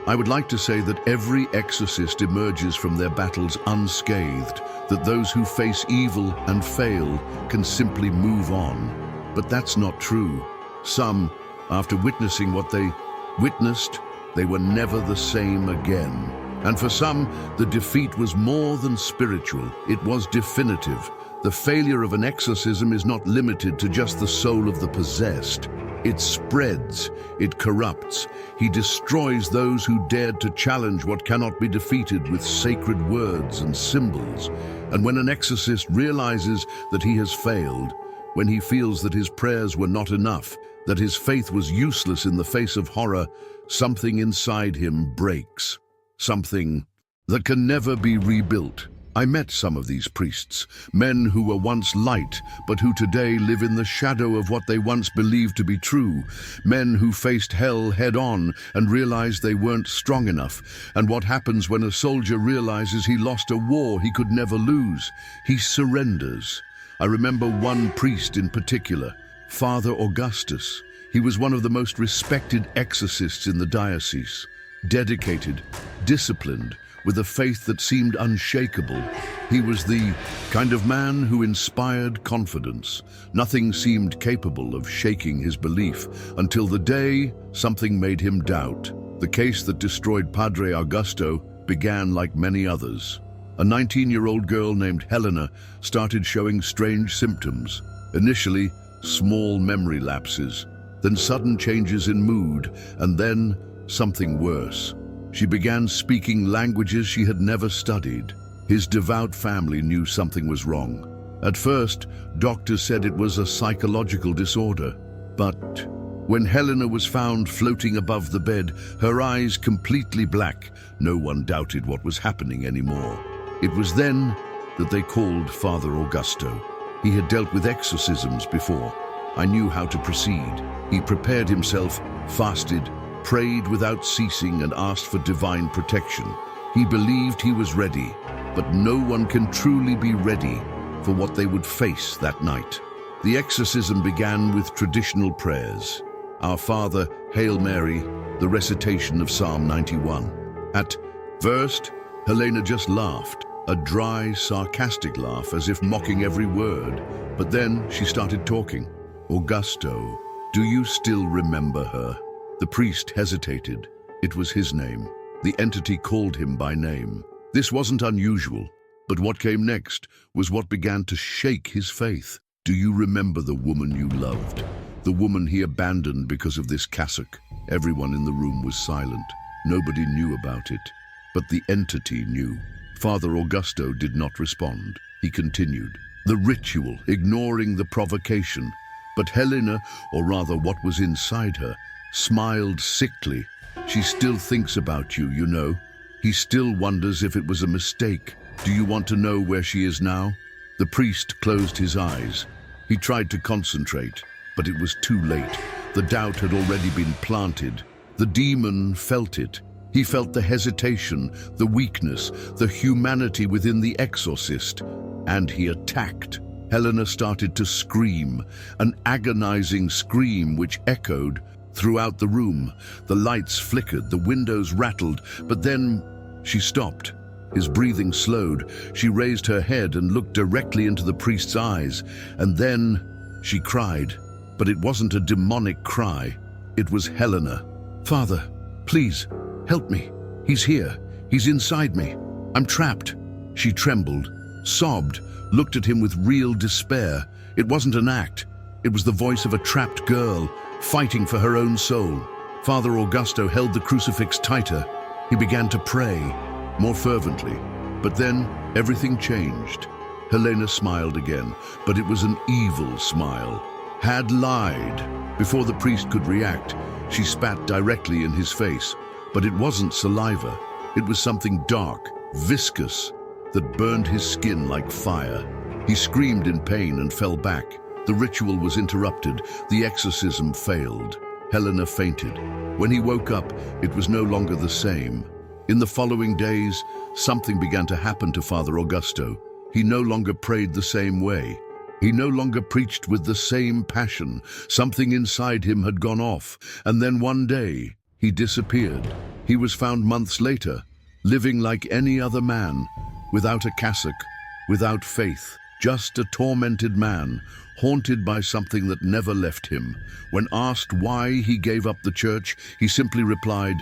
I would like to say that every exorcist emerges from their battles unscathed, that those who face evil and fail can simply move on. But that's not true. Some, after witnessing what they witnessed, they were never the same again. And for some, the defeat was more than spiritual, it was definitive. The failure of an exorcism is not limited to just the soul of the possessed. It spreads, it corrupts. He destroys those who dared to challenge what cannot be defeated with sacred words and symbols. And when an exorcist realizes that he has failed, when he feels that his prayers were not enough, that his faith was useless in the face of horror, something inside him breaks. Something that can never be rebuilt. I met some of these priests, men who were once light, but who today live in the shadow of what they once believed to be true. Men who faced hell head-on and realized they weren't strong enough. And what happens when a soldier realizes he lost a war he could never lose? He surrenders. I remember one priest in particular, Father Augustus. He was one of the most respected exorcists in the diocese. Dedicated, disciplined, with a faith that seemed unshakable. He was the kind of man who inspired confidence. Nothing seemed capable of shaking his belief until the day something made him doubt. The case that destroyed Padre Augusto began like many others. A 19-year-old girl named Helena started showing strange symptoms. Initially, small memory lapses, then sudden changes in mood, and then something worse. She began speaking languages she had never studied. His devout family knew something was wrong. At first, doctors said it was a psychological disorder. But when Helena was found floating above the bed, her eyes completely black, no one doubted what was happening anymore. It was then that they called Father Augusto. He had dealt with exorcisms before. I knew how to proceed. He prepared himself, fasted, prayed without ceasing, and asked for divine protection. He believed he was ready, but no one can truly be ready for what they would face that night. The exorcism began with traditional prayers. Our Father, Hail Mary, the recitation of Psalm 91. At first, Helena just laughed, a dry, sarcastic laugh as if mocking every word. But then she started talking. "Augusto, do you still remember her?" The priest hesitated. It was his name. The entity called him by name. This wasn't unusual, but what came next was what began to shake his faith. "Do you remember the woman you loved? The woman he abandoned because of this cassock?" Everyone in the room was silent. Nobody knew about it, but the entity knew. Father Augusto did not respond. He continued. The ritual, ignoring the provocation. But Helena, or rather what was inside her, smiled sickly. "She still thinks about you, you know. He still wonders if it was a mistake. Do you want to know where she is now?" The priest closed his eyes. He tried to concentrate, but it was too late. The doubt had already been planted. The demon felt it. He felt the hesitation, the weakness, the humanity within the exorcist, and he attacked. Helena started to scream, an agonizing scream which echoed throughout the room. The lights flickered, the windows rattled, but then she stopped. His breathing slowed. She raised her head and looked directly into the priest's eyes, and then she cried. But it wasn't a demonic cry. It was Helena. "Father, please, help me. He's here. He's inside me. I'm trapped." She trembled, sobbed, looked at him with real despair. It wasn't an act. It was the voice of a trapped girl, fighting for her own soul. Father Augusto held the crucifix tighter. He began to pray, more fervently. But then everything changed. Helena smiled again, but it was an evil smile. Had lied. Before the priest could react, she spat directly in his face. But it wasn't saliva. It was something dark, viscous, that burned his skin like fire. He screamed in pain and fell back. The ritual was interrupted. The exorcism failed. Helena fainted. When he woke up, it was no longer the same. In the following days, something began to happen to Father Augusto. He no longer prayed the same way. He no longer preached with the same passion. Something inside him had gone off, and then one day, he disappeared. He was found months later, living like any other man, without a cassock, without faith, just a tormented man, haunted by something that never left him. When asked why he gave up the church, he simply replied,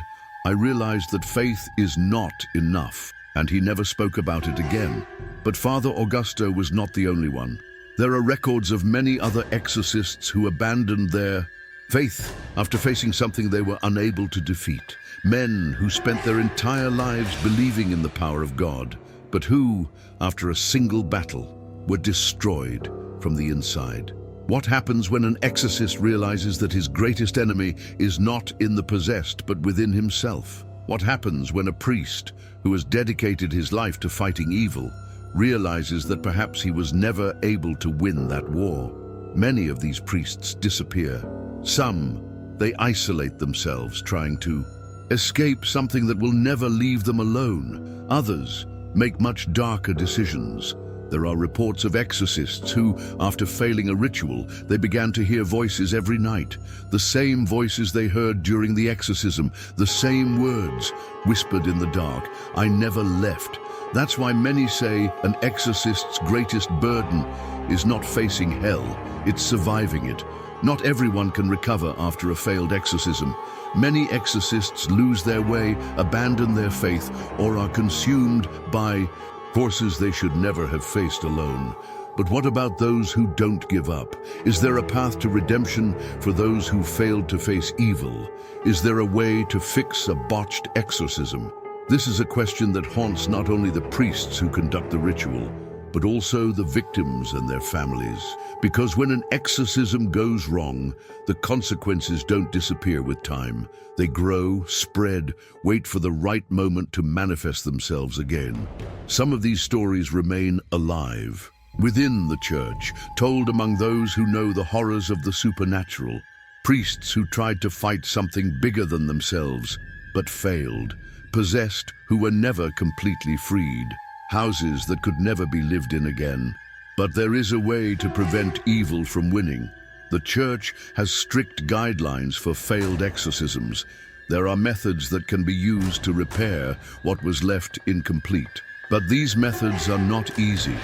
"I realized that faith is not enough," and he never spoke about it again. But Father Augusto was not the only one. There are records of many other exorcists who abandoned their faith after facing something they were unable to defeat. Men who spent their entire lives believing in the power of God, but who, after a single battle, were destroyed from the inside. What happens when an exorcist realizes that his greatest enemy is not in the possessed, but within himself? What happens when a priest, who has dedicated his life to fighting evil, realizes that perhaps he was never able to win that war? Many of these priests disappear. Some, they isolate themselves, trying to escape something that will never leave them alone. Others make much darker decisions. There are reports of exorcists who, after failing a ritual, they began to hear voices every night. The same voices they heard during the exorcism, the same words whispered in the dark. "I never left." That's why many say an exorcist's greatest burden is not facing hell, it's surviving it. Not everyone can recover after a failed exorcism. Many exorcists lose their way, abandon their faith, or are consumed by forces they should never have faced alone. But what about those who don't give up? Is there a path to redemption for those who failed to face evil? Is there a way to fix a botched exorcism? This is a question that haunts not only the priests who conduct the ritual, but also the victims and their families. Because when an exorcism goes wrong, the consequences don't disappear with time. They grow, spread, wait for the right moment to manifest themselves again. Some of these stories remain alive within the church, told among those who know the horrors of the supernatural. Priests who tried to fight something bigger than themselves, but failed. Possessed who were never completely freed. Houses that could never be lived in again. But there is a way to prevent evil from winning. The church has strict guidelines for failed exorcisms. There are methods that can be used to repair what was left incomplete. But these methods are not easy.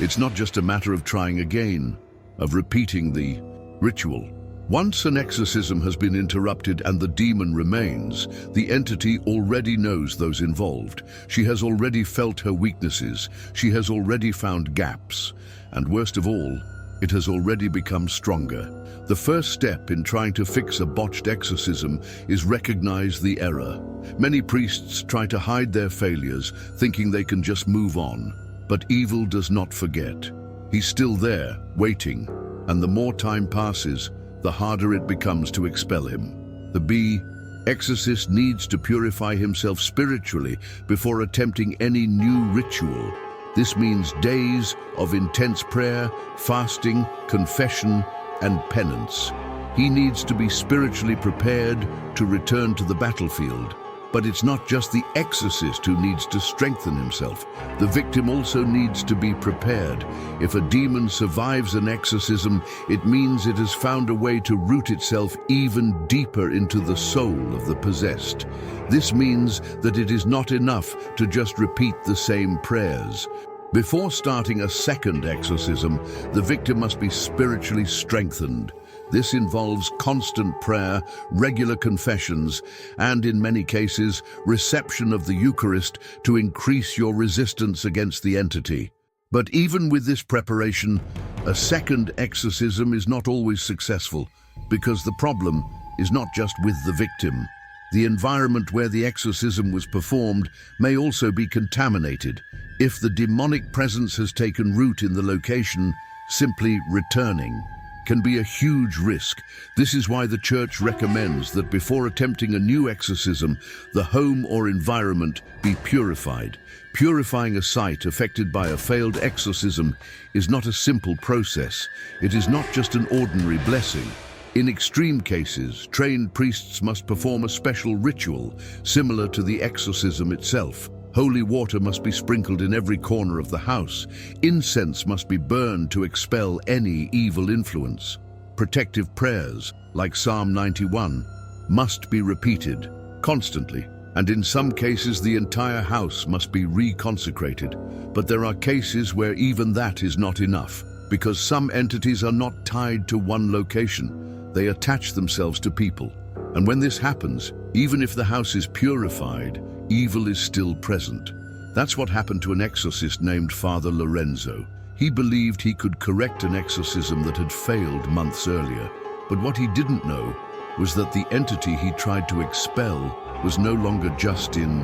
It's not just a matter of trying again, of repeating the ritual. Once an exorcism has been interrupted and the demon remains, the entity already knows those involved. She has already felt her weaknesses. She has already found gaps. And worst of all, it has already become stronger. The first step in trying to fix a botched exorcism is recognize the error. Many priests try to hide their failures, thinking they can just move on. But evil does not forget. He's still there, waiting. And the more time passes, the harder it becomes to expel him. The exorcist needs to purify himself spiritually before attempting any new ritual. This means days of intense prayer, fasting, confession, and penance. He needs to be spiritually prepared to return to the battlefield. But it's not just the exorcist who needs to strengthen himself. The victim also needs to be prepared. If a demon survives an exorcism, it means it has found a way to root itself even deeper into the soul of the possessed. This means that it is not enough to just repeat the same prayers. Before starting a second exorcism, the victim must be spiritually strengthened. This involves constant prayer, regular confessions, and in many cases, reception of the Eucharist to increase your resistance against the entity. But even with this preparation, a second exorcism is not always successful, because the problem is not just with the victim. The environment where the exorcism was performed may also be contaminated. If the demonic presence has taken root in the location, simply returning can be a huge risk. This is why the Church recommends that before attempting a new exorcism, the home or environment be purified. Purifying a site affected by a failed exorcism is not a simple process. It is not just an ordinary blessing. In extreme cases, trained priests must perform a special ritual, similar to the exorcism itself. Holy water must be sprinkled in every corner of the house. Incense must be burned to expel any evil influence. Protective prayers, like Psalm 91, must be repeated constantly, and in some cases the entire house must be reconsecrated. But there are cases where even that is not enough, because some entities are not tied to one location. They attach themselves to people. And when this happens, even if the house is purified, evil is still present. That's what happened to an exorcist named Father Lorenzo. He believed he could correct an exorcism that had failed months earlier. But what he didn't know was that the entity he tried to expel was no longer just in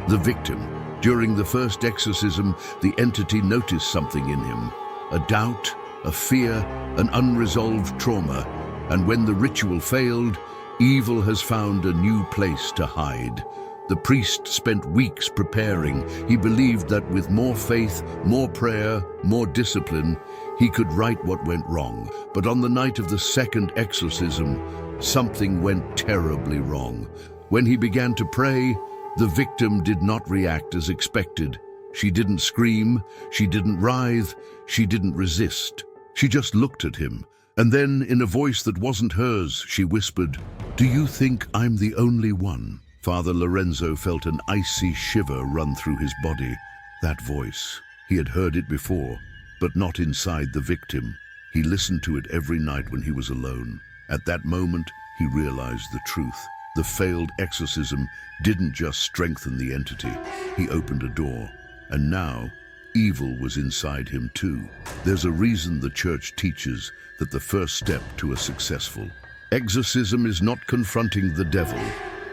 the victim. During the first exorcism, the entity noticed something in him: a doubt, a fear, an unresolved trauma. And when the ritual failed, evil has found a new place to hide. The priest spent weeks preparing. He believed that with more faith, more prayer, more discipline, he could right what went wrong. But on the night of the second exorcism, something went terribly wrong. When he began to pray, the victim did not react as expected. She didn't scream, she didn't writhe, she didn't resist. She just looked at him. And then, in a voice that wasn't hers, she whispered, "Do you think I'm the only one?" Father Lorenzo felt an icy shiver run through his body. That voice, he had heard it before, but not inside the victim. He listened to it every night when he was alone. At that moment, he realized the truth. The failed exorcism didn't just strengthen the entity, he opened a door. And now, evil was inside him too. There's a reason the Church teaches that the first step to a successful exorcism is not confronting the devil.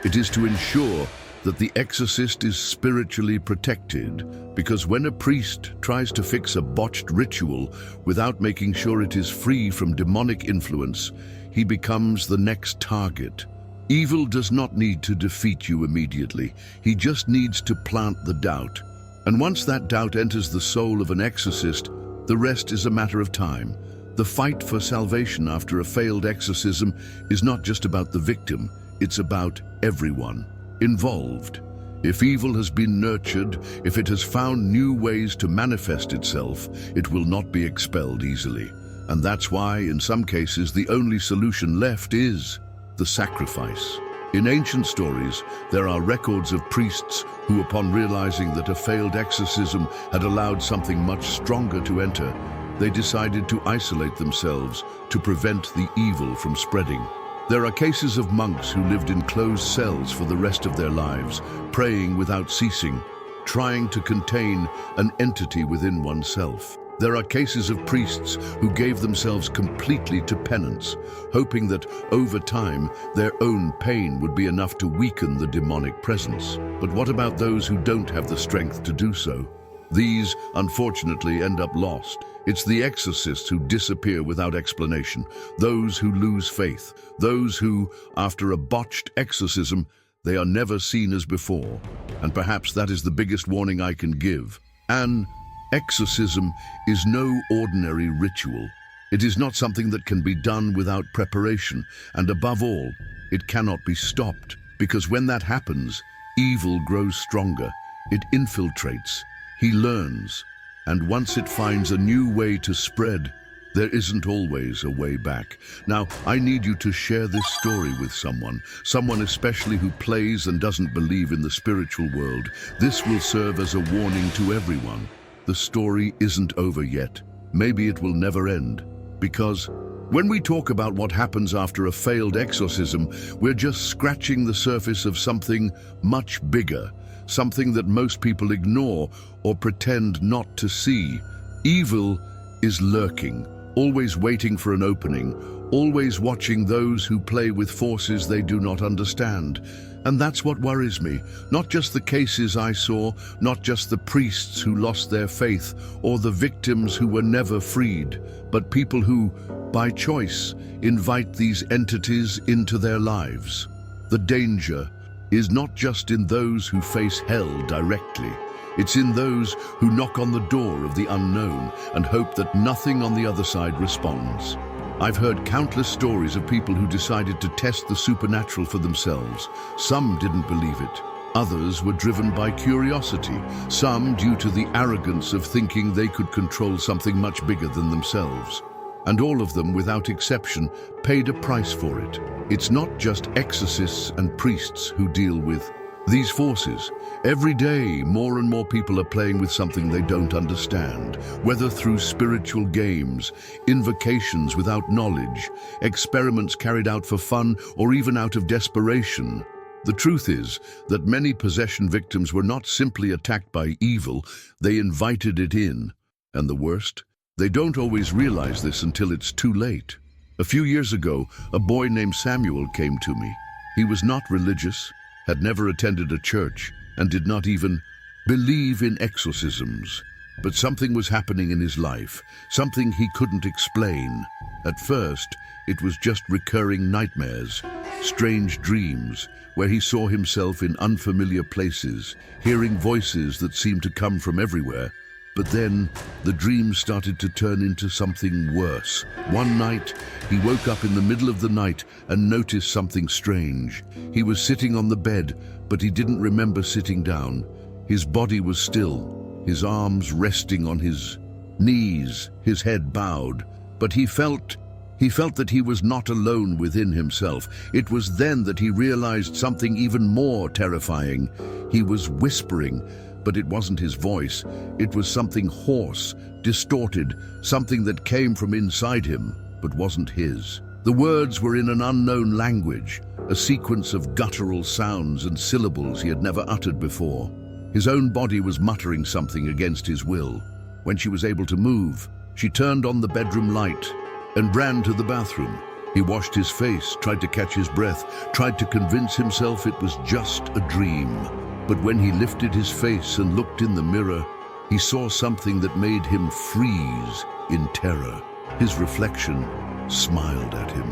It is to ensure that the exorcist is spiritually protected, because when a priest tries to fix a botched ritual without making sure it is free from demonic influence, he becomes the next target. Evil does not need to defeat you immediately. He just needs to plant the doubt. And once that doubt enters the soul of an exorcist, the rest is a matter of time. The fight for salvation after a failed exorcism is not just about the victim, it's about everyone involved. If evil has been nurtured, if it has found new ways to manifest itself, it will not be expelled easily. And that's why, in some cases, the only solution left is the sacrifice. In ancient stories, there are records of priests who, upon realizing that a failed exorcism had allowed something much stronger to enter, they decided to isolate themselves to prevent the evil from spreading. There are cases of monks who lived in closed cells for the rest of their lives, praying without ceasing, trying to contain an entity within oneself. There are cases of priests who gave themselves completely to penance, hoping that over time their own pain would be enough to weaken the demonic presence. But what about those who don't have the strength to do so? These, unfortunately, end up lost. It's the exorcists who disappear without explanation, those who lose faith, those who, after a botched exorcism, they are never seen as before. And perhaps that is the biggest warning I can give. An exorcism is no ordinary ritual. It is not something that can be done without preparation, and above all, it cannot be stopped, because when that happens, Evil grows stronger. It infiltrates. He learns. And once it finds a new way to spread, there isn't always a way back. Now, I need you to share this story with someone especially who plays and doesn't believe in the spiritual world. This will serve as a warning to everyone. The story isn't over yet. Maybe it will never end. Because when we talk about what happens after a failed exorcism, we're just scratching the surface of something much bigger, something that most people ignore or pretend not to see. Evil is lurking, always waiting for an opening, always watching those who play with forces they do not understand. And that's what worries me. Not just the cases I saw, not just the priests who lost their faith, or the victims who were never freed, but people who, by choice, invite these entities into their lives. The danger is not just in those who face hell directly. It's in those who knock on the door of the unknown and hope that nothing on the other side responds. I've heard countless stories of people who decided to test the supernatural for themselves. Some didn't believe it. Others were driven by curiosity. Some due to the arrogance of thinking they could control something much bigger than themselves. And all of them, without exception, paid a price for it. It's not just exorcists and priests who deal with these forces. Every day, more and more people are playing with something they don't understand, whether through spiritual games, invocations without knowledge, experiments carried out for fun, or even out of desperation. The truth is that many possession victims were not simply attacked by evil, they invited it in. And the worst? They don't always realize this until it's too late. A few years ago, a boy named Samuel came to me. He was not religious, had never attended a church, and did not even believe in exorcisms. But something was happening in his life, something he couldn't explain. At first, it was just recurring nightmares, strange dreams, where he saw himself in unfamiliar places, hearing voices that seemed to come from everywhere. But then, the dreams started to turn into something worse. One night, he woke up in the middle of the night and noticed something strange. He was sitting on the bed, but he didn't remember sitting down. His body was still, his arms resting on his knees, his head bowed. But he felt that he was not alone within himself. It was then that he realized something even more terrifying. He was whispering, but it wasn't his voice. It was something hoarse, distorted, something that came from inside him, but wasn't his. The words were in an unknown language, a sequence of guttural sounds and syllables he had never uttered before. His own body was muttering something against his will. When she was able to move, she turned on the bedroom light and ran to the bathroom. He washed his face, tried to catch his breath, tried to convince himself it was just a dream. But when he lifted his face and looked in the mirror, he saw something that made him freeze in terror. His reflection smiled at him.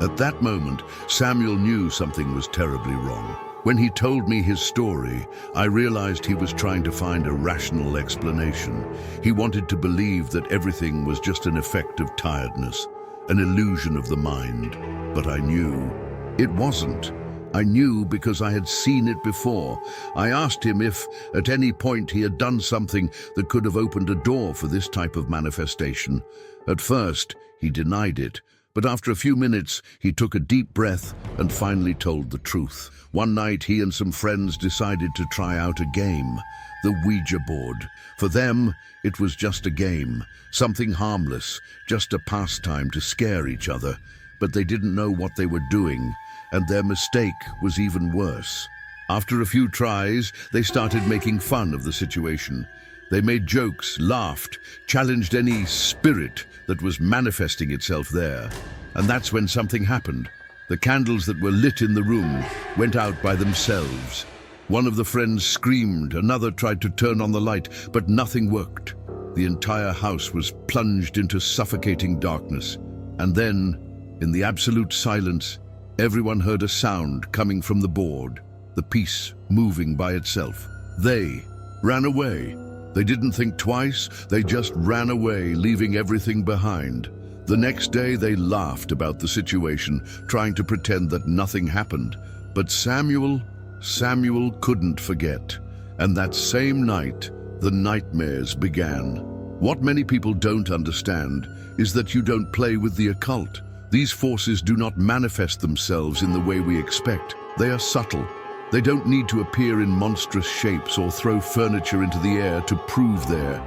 At that moment, Samuel knew something was terribly wrong. When he told me his story, I realized he was trying to find a rational explanation. He wanted to believe that everything was just an effect of tiredness, an illusion of the mind. But I knew it wasn't. I knew because I had seen it before. I asked him if, at any point, he had done something that could have opened a door for this type of manifestation. At first, he denied it, but after a few minutes, he took a deep breath and finally told the truth. One night, he and some friends decided to try out a game, the Ouija board. For them, it was just a game, something harmless, just a pastime to scare each other. But they didn't know what they were doing, and their mistake was even worse. After a few tries, they started making fun of the situation. They made jokes, laughed, challenged any spirit that was manifesting itself there. And that's when something happened. The candles that were lit in the room went out by themselves. One of the friends screamed, another tried to turn on the light, but nothing worked. The entire house was plunged into suffocating darkness. And then, in the absolute silence, everyone heard a sound coming from the board, the piece moving by itself. They ran away. They didn't think twice, they just ran away, leaving everything behind. The next day they laughed about the situation, trying to pretend that nothing happened. But Samuel Samuel couldn't forget, and that same night, the nightmares began. What many people don't understand is that you don't play with the occult. These forces do not manifest themselves in the way we expect. They are subtle. They don't need to appear in monstrous shapes or throw furniture into the air to prove their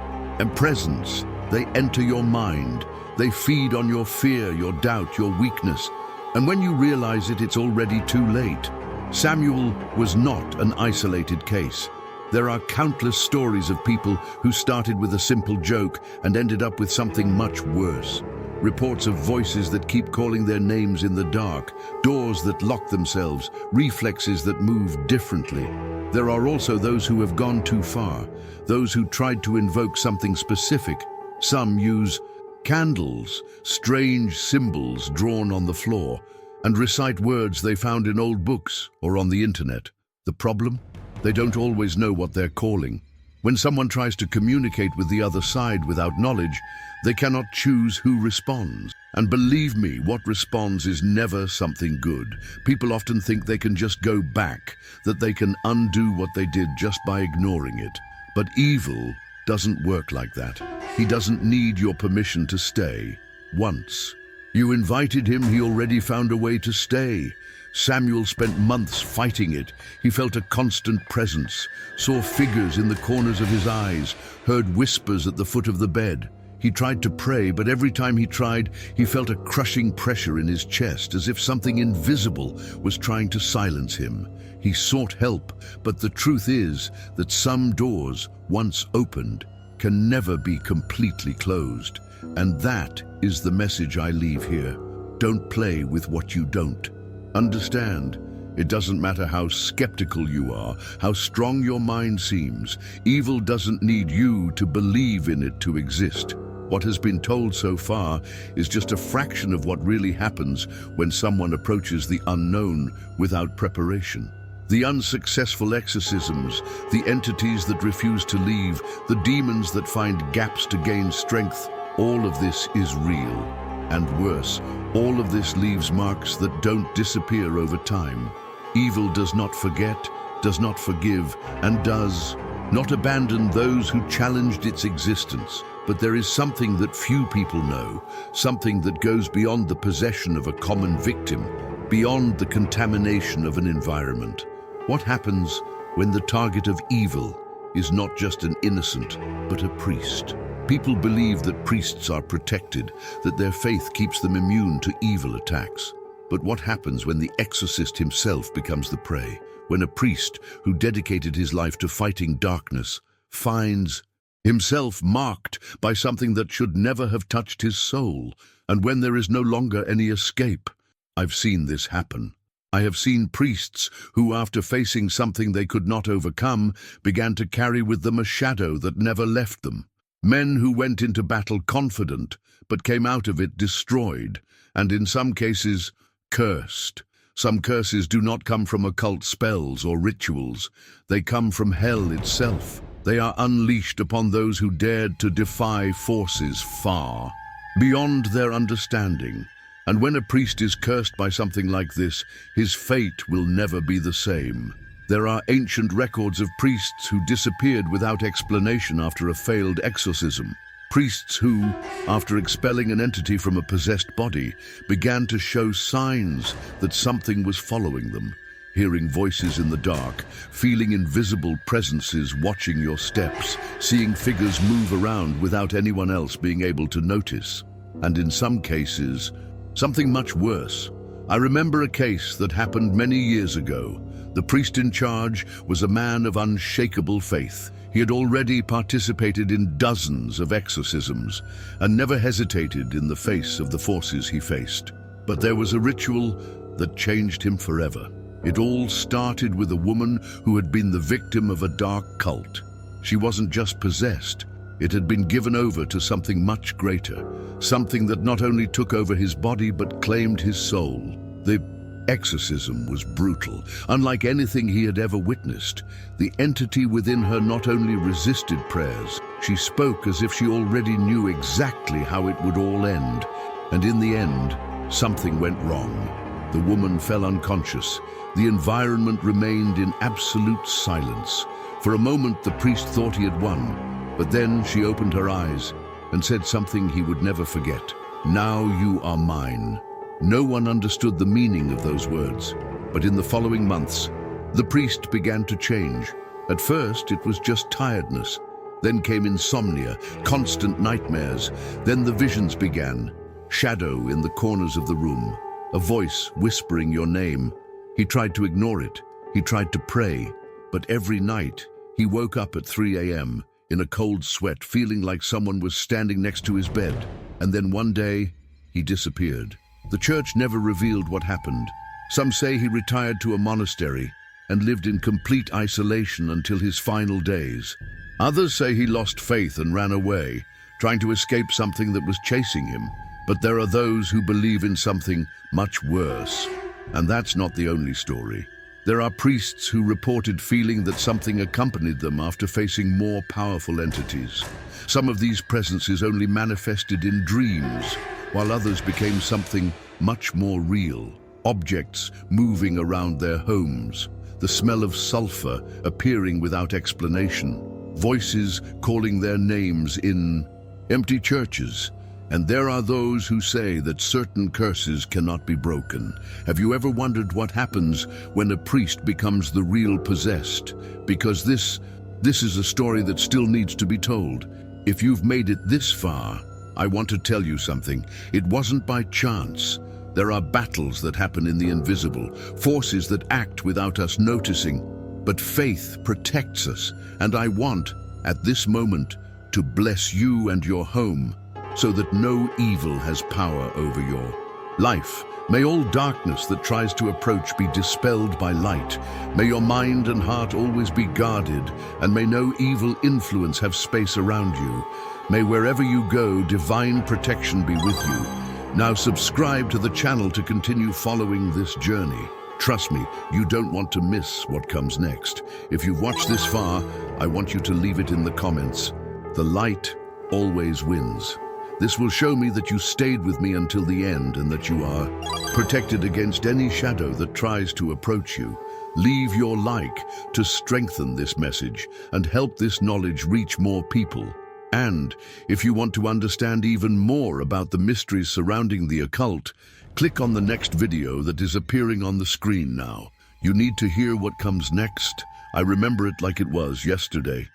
presence. They enter your mind. They feed on your fear, your doubt, your weakness. And when you realize it, it's already too late. Samuel was not an isolated case. There are countless stories of people who started with a simple joke and ended up with something much worse. Reports of voices that keep calling their names in the dark, doors that lock themselves, reflexes that move differently. There are also those who have gone too far, those who tried to invoke something specific. Some use candles, strange symbols drawn on the floor, and recite words they found in old books or on the internet. The problem? They don't always know what they're calling. When someone tries to communicate with the other side without knowledge, they cannot choose who responds. And believe me, what responds is never something good. People often think they can just go back, that they can undo what they did just by ignoring it. But evil doesn't work like that. He doesn't need your permission to stay. Once you invited him, he already found a way to stay. Samuel spent months fighting it. He felt a constant presence, saw figures in the corners of his eyes, heard whispers at the foot of the bed. He tried to pray, but every time he tried, he felt a crushing pressure in his chest, as if something invisible was trying to silence him. He sought help, but the truth is that some doors, once opened, can never be completely closed. And that is the message I leave here. Don't play with what you don't understand. It doesn't matter how skeptical you are, how strong your mind seems. Evil doesn't need you to believe in it to exist. What has been told so far is just a fraction of what really happens when someone approaches the unknown without preparation. The unsuccessful exorcisms, the entities that refuse to leave, the demons that find gaps to gain strength, all of this is real. And worse, all of this leaves marks that don't disappear over time. Evil does not forget, does not forgive, and does not abandon those who challenged its existence. But there is something that few people know, something that goes beyond the possession of a common victim, beyond the contamination of an environment. What happens when the target of evil is not just an innocent, but a priest? People believe that priests are protected, that their faith keeps them immune to evil attacks. But what happens when the exorcist himself becomes the prey? When a priest who dedicated his life to fighting darkness finds himself marked by something that should never have touched his soul, and when there is no longer any escape? I've seen this happen. I have seen priests who, after facing something they could not overcome, began to carry with them a shadow that never left them. Men who went into battle confident, but came out of it destroyed, and in some cases, cursed. Some curses do not come from occult spells or rituals. They come from hell itself. They are unleashed upon those who dared to defy forces far beyond their understanding. And when a priest is cursed by something like this, his fate will never be the same. There are ancient records of priests who disappeared without explanation after a failed exorcism. Priests who, after expelling an entity from a possessed body, began to show signs that something was following them. Hearing voices in the dark, feeling invisible presences watching your steps, seeing figures move around without anyone else being able to notice. And in some cases, something much worse. I remember a case that happened many years ago. The priest in charge was a man of unshakable faith. He had already participated in dozens of exorcisms and never hesitated in the face of the forces he faced. But there was a ritual that changed him forever. It all started with a woman who had been the victim of a dark cult. She wasn't just possessed. It had been given over to something much greater, something that not only took over his body but claimed his soul. The exorcism was brutal. Unlike anything he had ever witnessed, the entity within her not only resisted prayers, she spoke as if she already knew exactly how it would all end. And in the end, something went wrong. The woman fell unconscious, The environment remained in absolute silence. For a moment, the priest thought he had won, but then she opened her eyes and said something he would never forget. "Now you are mine." No one understood the meaning of those words, but in the following months, the priest began to change. At first, it was just tiredness. Then came insomnia, constant nightmares. Then the visions began. Shadow in the corners of the room, a voice whispering your name. He tried to ignore it. He tried to pray. But every night, he woke up at 3 a.m. in a cold sweat, feeling like someone was standing next to his bed. And then one day, he disappeared. The church never revealed what happened. Some say he retired to a monastery and lived in complete isolation until his final days. Others say he lost faith and ran away, trying to escape something that was chasing him. But there are those who believe in something much worse. And that's not the only story. There are priests who reported feeling that something accompanied them after facing more powerful entities. Some of these presences only manifested in dreams, while others became something much more real. Objects moving around their homes, the smell of sulfur appearing without explanation, voices calling their names in empty churches. And there are those who say that certain curses cannot be broken. Have you ever wondered what happens when a priest becomes the real possessed? Because this is a story that still needs to be told. If you've made it this far, I want to tell you something. It wasn't by chance. There are battles that happen in the invisible, forces that act without us noticing. But faith protects us, and I want, at this moment, to bless you and your home, so that no evil has power over your life. May all darkness that tries to approach be dispelled by light. May your mind and heart always be guarded, and may no evil influence have space around you. May wherever you go, divine protection be with you. Now subscribe to the channel to continue following this journey. Trust me, you don't want to miss what comes next. If you've watched this far, I want you to leave it in the comments. The light always wins. This will show me that you stayed with me until the end and that you are protected against any shadow that tries to approach you. Leave your like to strengthen this message and help this knowledge reach more people. And if you want to understand even more about the mysteries surrounding the occult, click on the next video that is appearing on the screen now. You need to hear what comes next. I remember it like it was yesterday.